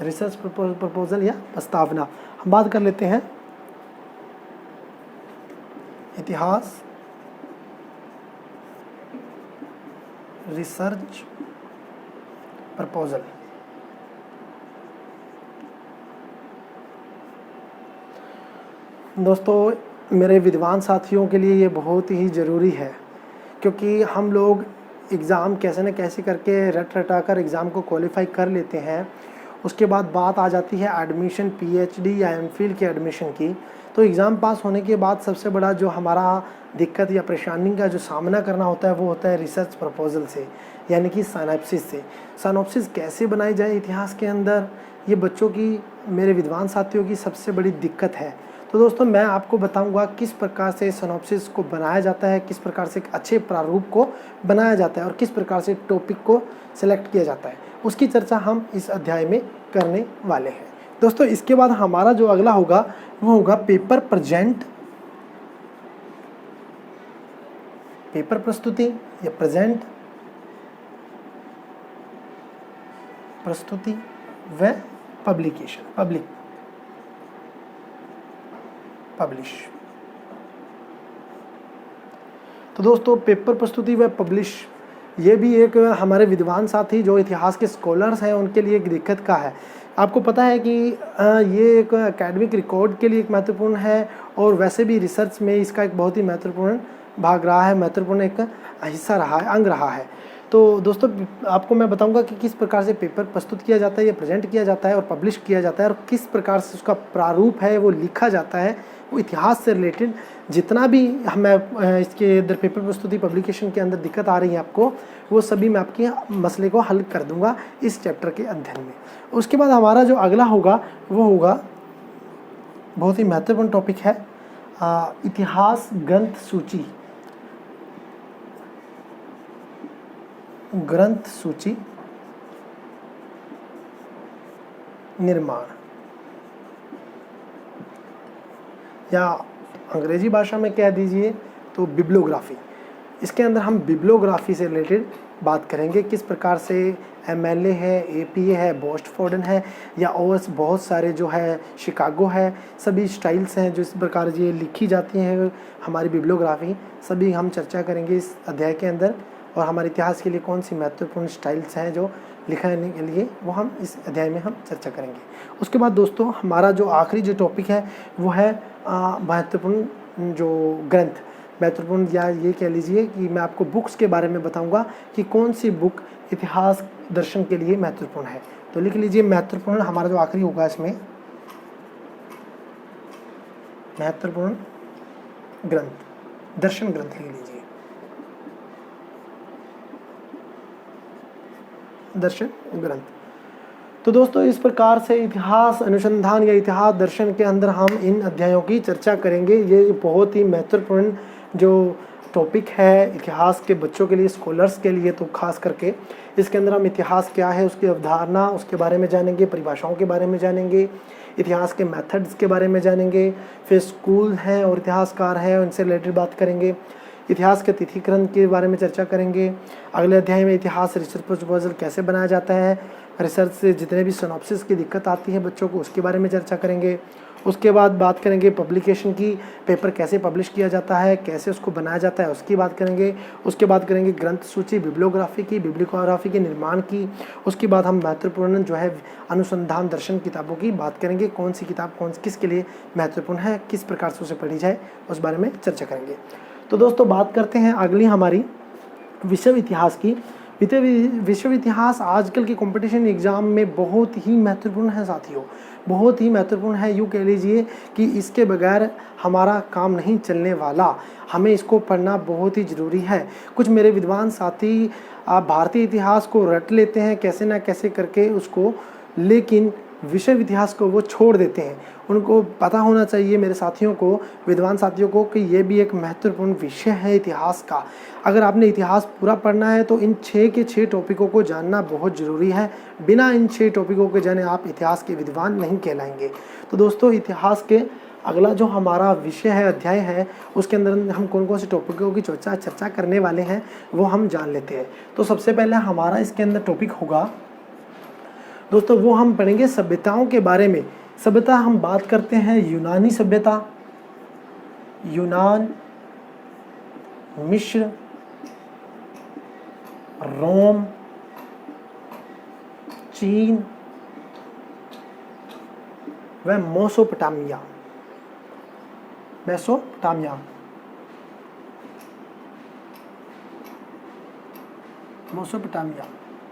रिसर्च प्रपोजल या प्रस्तावना हम बात कर लेते हैं। इतिहास रिसर्च प्रपोजल, दोस्तों मेरे विद्वान साथियों के लिए ये बहुत ही ज़रूरी है, क्योंकि हम लोग एग्ज़ाम कैसे न कैसे करके रटा कर एग्ज़ाम को क्वालिफाई कर लेते हैं। उसके बाद बात आ जाती है एडमिशन, PhD या MPhil के एडमिशन की। तो एग्ज़ाम पास होने के बाद सबसे बड़ा जो हमारा दिक्कत या परेशानी का जो सामना करना होता है वो होता है रिसर्च प्रपोजल से, यानी कि साइनॉप्सिस से। साइनॉप्सिस कैसे बनाई जाए इतिहास के अंदर, ये बच्चों की, मेरे विद्वान साथियों की सबसे बड़ी दिक्कत है। तो दोस्तों मैं आपको बताऊंगा किस प्रकार से सिनॉप्सिस को बनाया जाता है, किस प्रकार से एक अच्छे प्रारूप को बनाया जाता है और किस प्रकार से टॉपिक को सिलेक्ट किया जाता है, उसकी चर्चा हम इस अध्याय में करने वाले हैं। दोस्तों इसके बाद हमारा जो अगला होगा वो होगा पेपर प्रेजेंट, पेपर प्रस्तुति या प्रेजेंट प्रस्तुति व पब्लिकेशन, पब्लिश। तो दोस्तों पेपर प्रस्तुति व पब्लिश ये भी एक हमारे विद्वान साथी जो इतिहास के स्कॉलर्स हैं उनके लिए एक दिक्कत का है। आपको पता है कि ये एक एकेडमिक रिकॉर्ड के लिए एक महत्वपूर्ण है और वैसे भी रिसर्च में इसका एक बहुत ही महत्वपूर्ण भाग रहा है, महत्वपूर्ण एक हिस्सा रहा है, अंग रहा है। तो दोस्तों आपको मैं बताऊंगा कि किस प्रकार से पेपर प्रस्तुत किया जाता है या प्रेजेंट किया जाता है और पब्लिश किया जाता है और किस प्रकार से उसका प्रारूप है वो लिखा जाता है। वो इतिहास से रिलेटेड जितना भी हमें इसके अंदर पेपर प्रस्तुति पब्लिकेशन के अंदर दिक्कत आ रही है आपको, वो सभी मैं आपके मसले को हल कर दूंगा इस चैप्टर के अध्ययन में। उसके बाद हमारा जो अगला होगा वो होगा बहुत ही महत्वपूर्ण टॉपिक है इतिहास ग्रंथ सूची, ग्रंथ सूची निर्माण, या अंग्रेजी भाषा में कह दीजिए तो बिब्लियोग्राफी। इसके अंदर हम बिब्लियोग्राफी से रिलेटेड बात करेंगे, किस प्रकार से MLA है, APA है, बोस्टफोर्डन है या और बहुत सारे जो है शिकागो है, सभी स्टाइल्स हैं जो इस प्रकार ये लिखी जाती हैं हमारी बिब्लियोग्राफी, सभी हम चर्चा करेंगे इस अध्याय के अंदर। और हमारे इतिहास के लिए कौन सी महत्वपूर्ण स्टाइल्स हैं जो लिखने के लिए, वो हम इस अध्याय में हम चर्चा करेंगे। उसके बाद दोस्तों हमारा जो आखिरी जो टॉपिक है वो है महत्वपूर्ण जो ग्रंथ, महत्वपूर्ण या ये कह लीजिए कि मैं आपको बुक्स के बारे में बताऊंगा कि कौन सी बुक इतिहास दर्शन के लिए महत्वपूर्ण है। तो लिख लीजिए महत्वपूर्ण हमारा जो आखिरी होगा इसमें महत्वपूर्ण ग्रंथ, दर्शन ग्रंथ लिख लीजिए, दर्शन ग्रंथ। तो दोस्तों इस प्रकार से इतिहास अनुसंधान या इतिहास दर्शन के अंदर हम इन अध्यायों की चर्चा करेंगे। ये बहुत ही महत्वपूर्ण जो टॉपिक है इतिहास के बच्चों के लिए, स्कॉलर्स के लिए तो खास करके। इसके अंदर हम इतिहास क्या है, उसकी अवधारणा, उसके बारे में जानेंगे, परिभाषाओं के बारे में जानेंगे, इतिहास के मेथड्स के बारे में जानेंगे, फिर स्कूल हैं और इतिहासकार हैं उनसे रिलेटेड बात करेंगे, इतिहास के तिथिकरण के बारे में चर्चा करेंगे। अगले अध्याय में इतिहास रिसर्च प्रपोजल कैसे बनाया जाता है, रिसर्च से जितने भी सिनॉप्सिस की दिक्कत आती है बच्चों को उसके बारे में चर्चा करेंगे। उसके बाद बात करेंगे पब्लिकेशन की, पेपर कैसे पब्लिश किया जाता है, कैसे उसको बनाया जाता है उसकी बात करेंगे। उसके बाद करेंगे ग्रंथ सूची, बिब्लियोग्राफी की, बिब्लियोग्राफी के निर्माण की। उसके बाद हम महत्वपूर्ण जो है अनुसंधान दर्शन किताबों की बात करेंगे, कौन सी किताब किसके लिए महत्वपूर्ण है, किस प्रकार से उसे पढ़ी जाए उस बारे में चर्चा करेंगे। तो दोस्तों बात करते हैं अगली हमारी विश्व इतिहास की। विश्व इतिहास आजकल के कंपटीशन एग्ज़ाम में बहुत ही महत्वपूर्ण है साथियों, बहुत ही महत्वपूर्ण है। यूँ कह लीजिए कि इसके बगैर हमारा काम नहीं चलने वाला, हमें इसको पढ़ना बहुत ही ज़रूरी है। कुछ मेरे विद्वान साथी भारतीय इतिहास को रट लेते हैं कैसे ना कैसे करके उसको, लेकिन विश्व इतिहास को वो छोड़ देते हैं। उनको पता होना चाहिए मेरे साथियों को, विद्वान साथियों को, कि ये भी एक महत्वपूर्ण विषय है इतिहास का। अगर आपने इतिहास पूरा पढ़ना है तो इन 6 के 6 टॉपिकों को जानना बहुत ज़रूरी है। बिना इन 6 टॉपिकों के जाने आप इतिहास के विद्वान नहीं कहलाएंगे। तो दोस्तों इतिहास के अगला जो हमारा विषय है, अध्याय है, उसके अंदर हम कौन कौन से टॉपिकों की चर्चा करने वाले हैं वो हम जान लेते हैं। तो सबसे पहले हमारा इसके अंदर टॉपिक होगा दोस्तों, वो हम पढ़ेंगे सभ्यताओं के बारे में। सभ्यता हम बात करते हैं यूनानी सभ्यता, यूनान, मिस्र, रोम, चीन व मेसोपोटामिया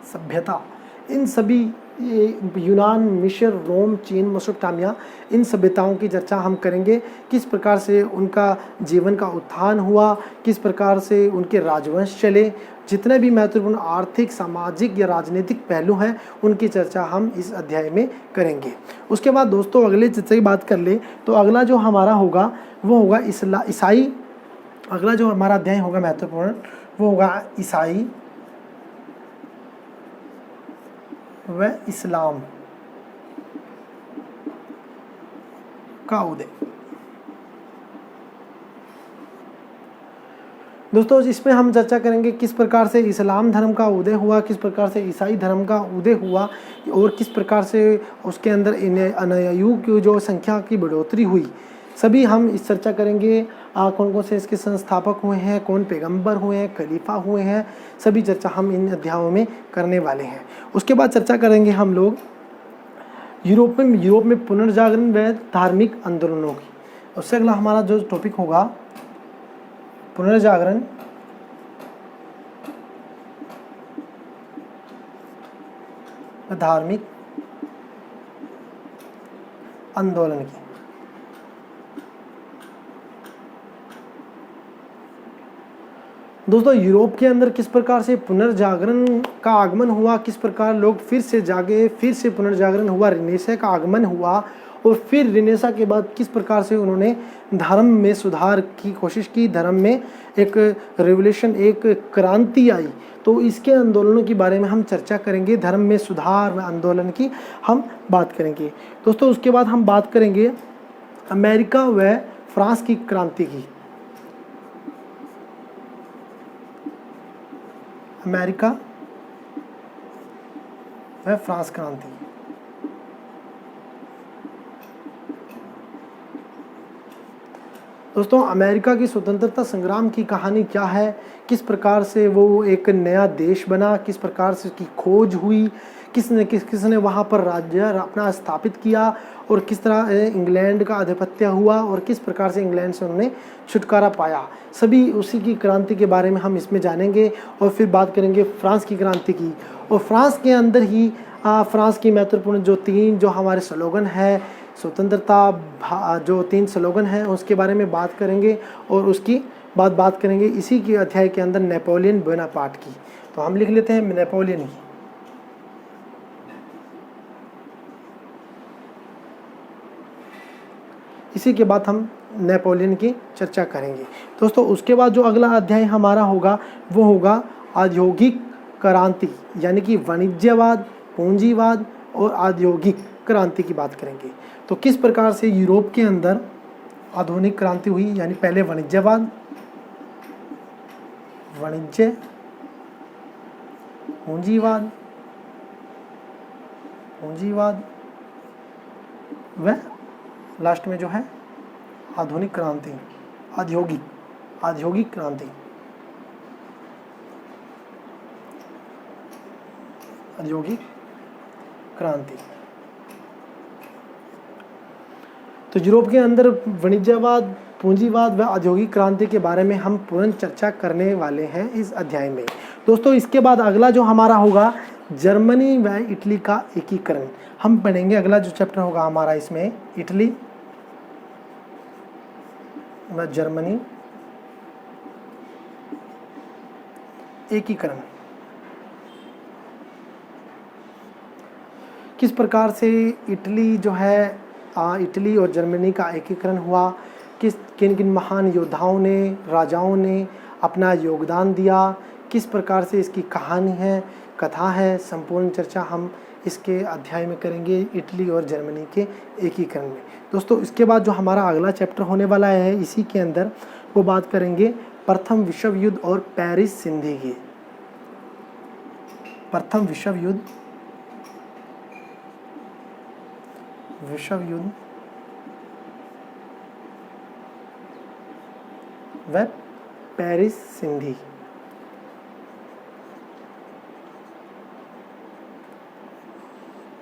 सभ्यता। इन सभी यूनान, मिस्र, रोम, चीन, मेसोपोटामिया, इन सभ्यताओं की चर्चा हम करेंगे। किस प्रकार से उनका जीवन का उत्थान हुआ, किस प्रकार से उनके राजवंश चले, जितने भी महत्वपूर्ण आर्थिक, सामाजिक या राजनीतिक पहलू हैं उनकी चर्चा हम इस अध्याय में करेंगे। उसके बाद दोस्तों अगले चर्चा की बात कर ले तो अगला जो हमारा होगा वो होगा ईसाई। अगला जो हमारा अध्याय होगा महत्वपूर्ण वो होगा ईसाई व इस्लाम का उदय। दोस्तों इसमें हम चर्चा करेंगे किस प्रकार से इस्लाम धर्म का उदय हुआ, किस प्रकार से ईसाई धर्म का उदय हुआ और किस प्रकार से उसके अंदर अनुयायियों की जो संख्या की बढ़ोतरी हुई, सभी हम इस चर्चा करेंगे। कौन कौन से इसके संस्थापक हुए हैं, कौन पैगंबर हुए हैं, खलीफा हुए हैं, सभी चर्चा हम इन अध्यायों में करने वाले हैं। उसके बाद चर्चा करेंगे हम लोग यूरोप में पुनर्जागरण व धार्मिक आंदोलनों की। उससे अगला हमारा जो टॉपिक होगा पुनर्जागरण व धार्मिक आंदोलन की। दोस्तों यूरोप के अंदर किस प्रकार से पुनर्जागरण का आगमन हुआ, किस प्रकार लोग फिर से जागे, फिर से पुनर्जागरण हुआ, रिनेसा का आगमन हुआ और फिर रिनेसा के बाद किस प्रकार से उन्होंने धर्म में सुधार की कोशिश की, धर्म में एक रेवोल्यूशन, एक क्रांति आई। तो इसके आंदोलनों के बारे में हम चर्चा करेंगे, धर्म में सुधार व आंदोलन की हम बात करेंगे। दोस्तों उसके बाद हम बात करेंगे अमेरिका व फ्रांस की क्रांति की। अमेरिका व फ्रांस क्रांति। दोस्तों अमेरिका की स्वतंत्रता संग्राम की कहानी क्या है, किस प्रकार से वो एक नया देश बना, किस प्रकार से उसकी खोज हुई, किसने वहाँ पर राज्य अपना स्थापित किया और किस तरह इंग्लैंड का आधिपत्य हुआ और किस प्रकार से इंग्लैंड से उन्होंने छुटकारा पाया, सभी उसी की क्रांति के बारे में हम इसमें जानेंगे। और फिर बात करेंगे फ्रांस की क्रांति की। और फ्रांस के अंदर ही फ्रांस की महत्वपूर्ण जो 3 जो हमारे स्लोगन है, स्वतंत्रता जो 3 स्लोगन हैं उसके बारे में बात करेंगे, और उसकी बात करेंगे इसी के अध्याय के अंदर नेपोलियन बोनापार्ट की। तो हम लिख लेते हैं नेपोलियन ही। इसी के बाद हम नेपोलियन की चर्चा करेंगे। दोस्तों उसके बाद जो अगला अध्याय हमारा होगा वो होगा औद्योगिक क्रांति, यानी कि वाणिज्यवाद, पूंजीवाद और औद्योगिक क्रांति की बात करेंगे। तो किस प्रकार से यूरोप के अंदर आधुनिक क्रांति हुई, यानी पहले वाणिज्यवाद, वाणिज्य, पूंजीवाद, पूंजीवाद व लास्ट में जो है आधुनिक क्रांति, औद्योगिक क्रांति, औद्योगिक क्रांति। तो यूरोप के अंदर वाणिज्यवाद, पूंजीवाद व औद्योगिक क्रांति के बारे में हम पूर्ण चर्चा करने वाले हैं इस अध्याय में। दोस्तों इसके बाद अगला जो हमारा होगा जर्मनी व इटली का एकीकरण हम पढ़ेंगे। अगला जो चैप्टर होगा हमारा इसमें इटली व जर्मनी एकीकरण, किस प्रकार से इटली जो है इटली और जर्मनी का एकीकरण हुआ, किन किन महान योद्धाओं ने, राजाओं ने अपना योगदान दिया, किस प्रकार से इसकी कहानी है, कथा है, संपूर्ण चर्चा हम इसके अध्याय में करेंगे इटली और जर्मनी के एकीकरण में। दोस्तों इसके बाद जो हमारा अगला चैप्टर होने वाला है इसी के अंदर वो बात करेंगे प्रथम विश्व युद्ध और पेरिस संधि की। प्रथम विश्व युद्ध व पेरिस संधि।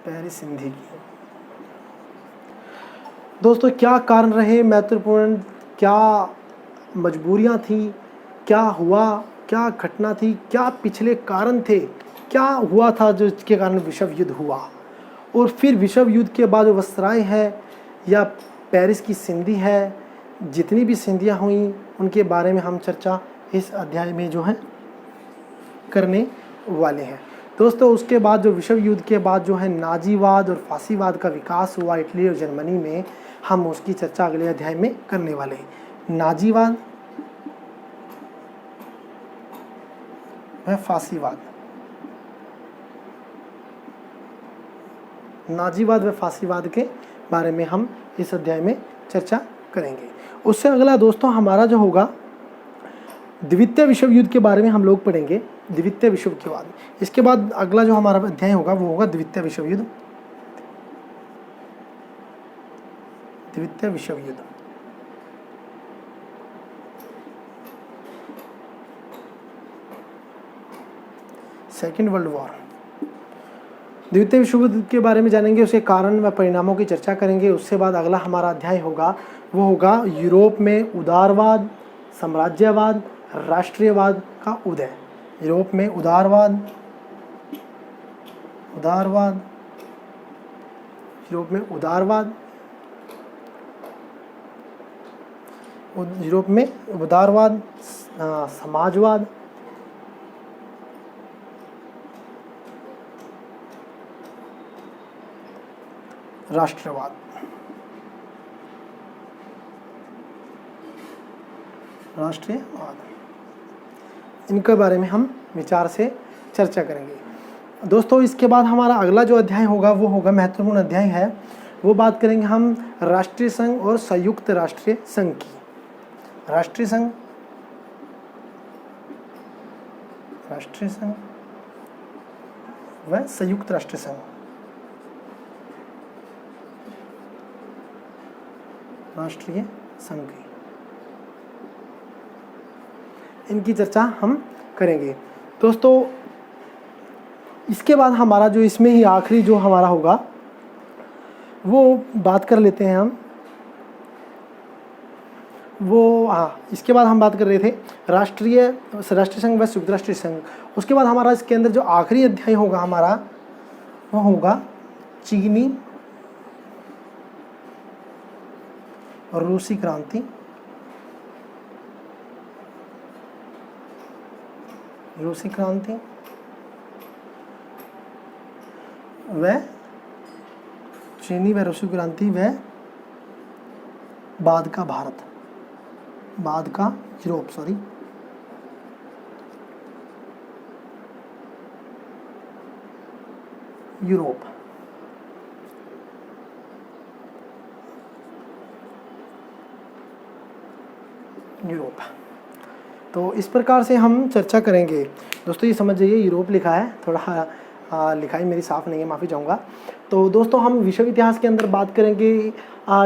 पेरिस संधि की दोस्तों क्या कारण रहे महत्वपूर्ण, क्या मजबूरियां थी, क्या हुआ, क्या घटना थी, क्या पिछले कारण थे, क्या हुआ था जो इसके कारण विश्व युद्ध हुआ, और फिर विश्व युद्ध के बाद वसराय है या पेरिस की संधि है, जितनी भी संधियां हुई उनके बारे में हम चर्चा इस अध्याय में जो है करने वाले हैं। दोस्तों उसके बाद जो विश्व युद्ध के बाद जो है नाजीवाद और फासीवाद का विकास हुआ इटली और जर्मनी में, हम उसकी चर्चा अगले अध्याय में करने वाले हैं। नाजीवाद व फासीवाद, नाजीवाद व फासीवाद के बारे में हम इस अध्याय में चर्चा करेंगे। उससे अगला दोस्तों हमारा जो होगा द्वितीय विश्व युद्ध के बारे में हम लोग पढ़ेंगे। द्वितीय विश्व के बाद इसके बाद अगला जो हमारा अध्याय होगा वो होगा द्वितीय विश्व युद्ध। द्वितीय विश्व युद्ध सेकेंड वर्ल्ड वॉर। द्वितीय विश्व युद्ध के बारे में जानेंगे, उसके कारण व परिणामों की चर्चा करेंगे। उसके बाद अगला हमारा अध्याय होगा वो होगा यूरोप में उदारवाद, साम्राज्यवाद, राष्ट्रीयवाद का उदय। यूरोप में उदारवाद, यूरोप में उदारवाद, यूरोप में उदारवाद, समाजवाद, राष्ट्रवाद। राष्ट्रीयवाद, इनके बारे में हम विचार से चर्चा करेंगे। दोस्तों इसके बाद हमारा अगला जो अध्याय होगा वो होगा महत्वपूर्ण अध्याय है, वो बात करेंगे हम राष्ट्रीय संघ और संयुक्त राष्ट्रीय संघ की। राष्ट्रीय संघ व संयुक्त राष्ट्रीय संघ। राष्ट्रीय संघ की इनकी चर्चा हम करेंगे। दोस्तों इसके बाद हमारा जो इसमें ही आखिरी जो हमारा होगा वो बात कर लेते हैं हम इसके बाद हम बात कर रहे थे राष्ट्रीय संघ व संयुक्त राष्ट्रीय संघ। उसके बाद हमारा इसके अंदर जो आखिरी अध्याय होगा हमारा वो होगा चीनी रूसी क्रांति, रूसी क्रांति व चीनी व रूसी क्रांति व बाद का भारत, बाद का यूरोप, सॉरी, यूरोप। यूरोप। तो इस प्रकार से हम चर्चा करेंगे। दोस्तों ये समझ जाइए, यूरोप लिखा है, थोड़ा लिखाई मेरी साफ़ नहीं है, माफ़ी चाहूँगा। तो दोस्तों हम विश्व इतिहास के अंदर बात करेंगे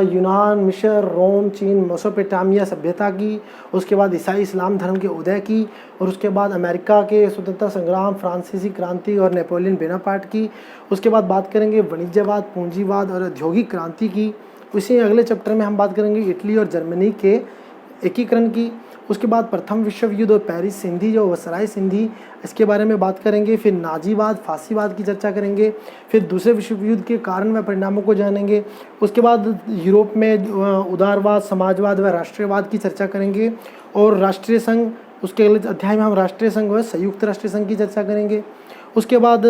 यूनान, मिस्र, रोम, चीन, मेसोपोटामिया सभ्यता की, उसके बाद ईसाई इस्लाम धर्म के उदय की, और उसके बाद अमेरिका के स्वतंत्रता संग्राम, फ्रांसीसी क्रांति और नेपोलियन बोनापार्ट की। उसके बाद बात करेंगे वाणिज्यवाद, पूंजीवाद और औद्योगिक क्रांति की। उसी अगले चैप्टर में हम बात करेंगे इटली और जर्मनी के एकीकरण की। उसके बाद प्रथम विश्व युद्ध और पेरिस संधि जो वसराय संधि, इसके बारे में बात करेंगे। फिर नाजीवाद, फांसीवाद की चर्चा करेंगे। फिर दूसरे विश्व युद्ध के कारण व परिणामों को जानेंगे। उसके बाद यूरोप में उदारवाद, समाजवाद व राष्ट्रीयवाद की चर्चा करेंगे। और राष्ट्रीय संघ, उसके अगले अध्याय में हम राष्ट्रीय संघ व संयुक्त राष्ट्रीय संघ की चर्चा करेंगे। उसके बाद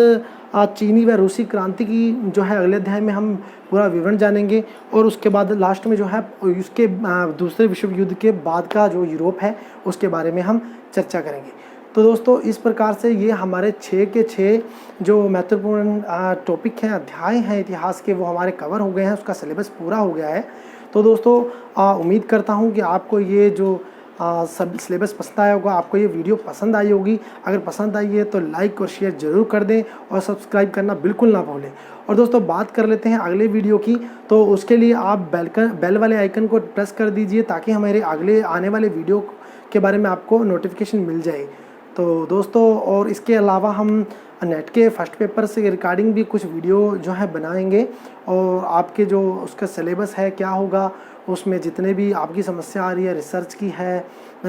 चीनी व रूसी क्रांति की जो है अगले अध्याय में हम पूरा विवरण जानेंगे। और उसके बाद लास्ट में जो है उसके दूसरे विश्व युद्ध के बाद का जो यूरोप है उसके बारे में हम चर्चा करेंगे। तो दोस्तों इस प्रकार से ये हमारे 6 के 6 जो महत्वपूर्ण टॉपिक हैं, अध्याय हैं इतिहास के, वो हमारे कवर हो गए हैं, उसका सिलेबस पूरा हो गया है। तो दोस्तों उम्मीद करता हूँ कि आपको ये जो सब सिलेबस पसंद आया होगा, आपको ये वीडियो पसंद आई होगी। अगर पसंद आई है तो लाइक और शेयर ज़रूर कर दें और सब्सक्राइब करना बिल्कुल ना भूलें। और दोस्तों बात कर लेते हैं अगले वीडियो की। तो उसके लिए आप बेल वाले आइकन को प्रेस कर दीजिए ताकि हमारे अगले आने वाले वीडियो के बारे में आपको नोटिफिकेशन मिल जाए। तो दोस्तों और इसके अलावा हम नेट के फर्स्ट पेपर से रिकॉर्डिंग भी कुछ वीडियो जो है बनाएंगे, और आपके जो उसका सिलेबस है क्या होगा, उसमें जितने भी आपकी समस्या आ रही है रिसर्च की है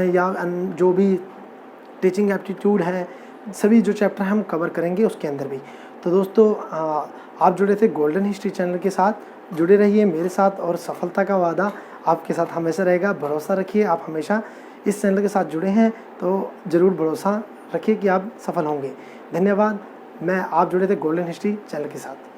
या जो भी टीचिंग एप्टीट्यूड है, सभी जो चैप्टर हम कवर करेंगे उसके अंदर भी। तो दोस्तों आप जुड़े थे गोल्डन हिस्ट्री चैनल के साथ, जुड़े रहिए मेरे साथ, और सफलता का वादा आपके साथ हमेशा रहेगा। भरोसा रखिए, आप हमेशा इस चैनल के साथ जुड़े हैं तो ज़रूर भरोसा रखिए कि आप सफल होंगे। धन्यवाद। मैं आप जुड़े थे गोल्डन हिस्ट्री चैनल के साथ।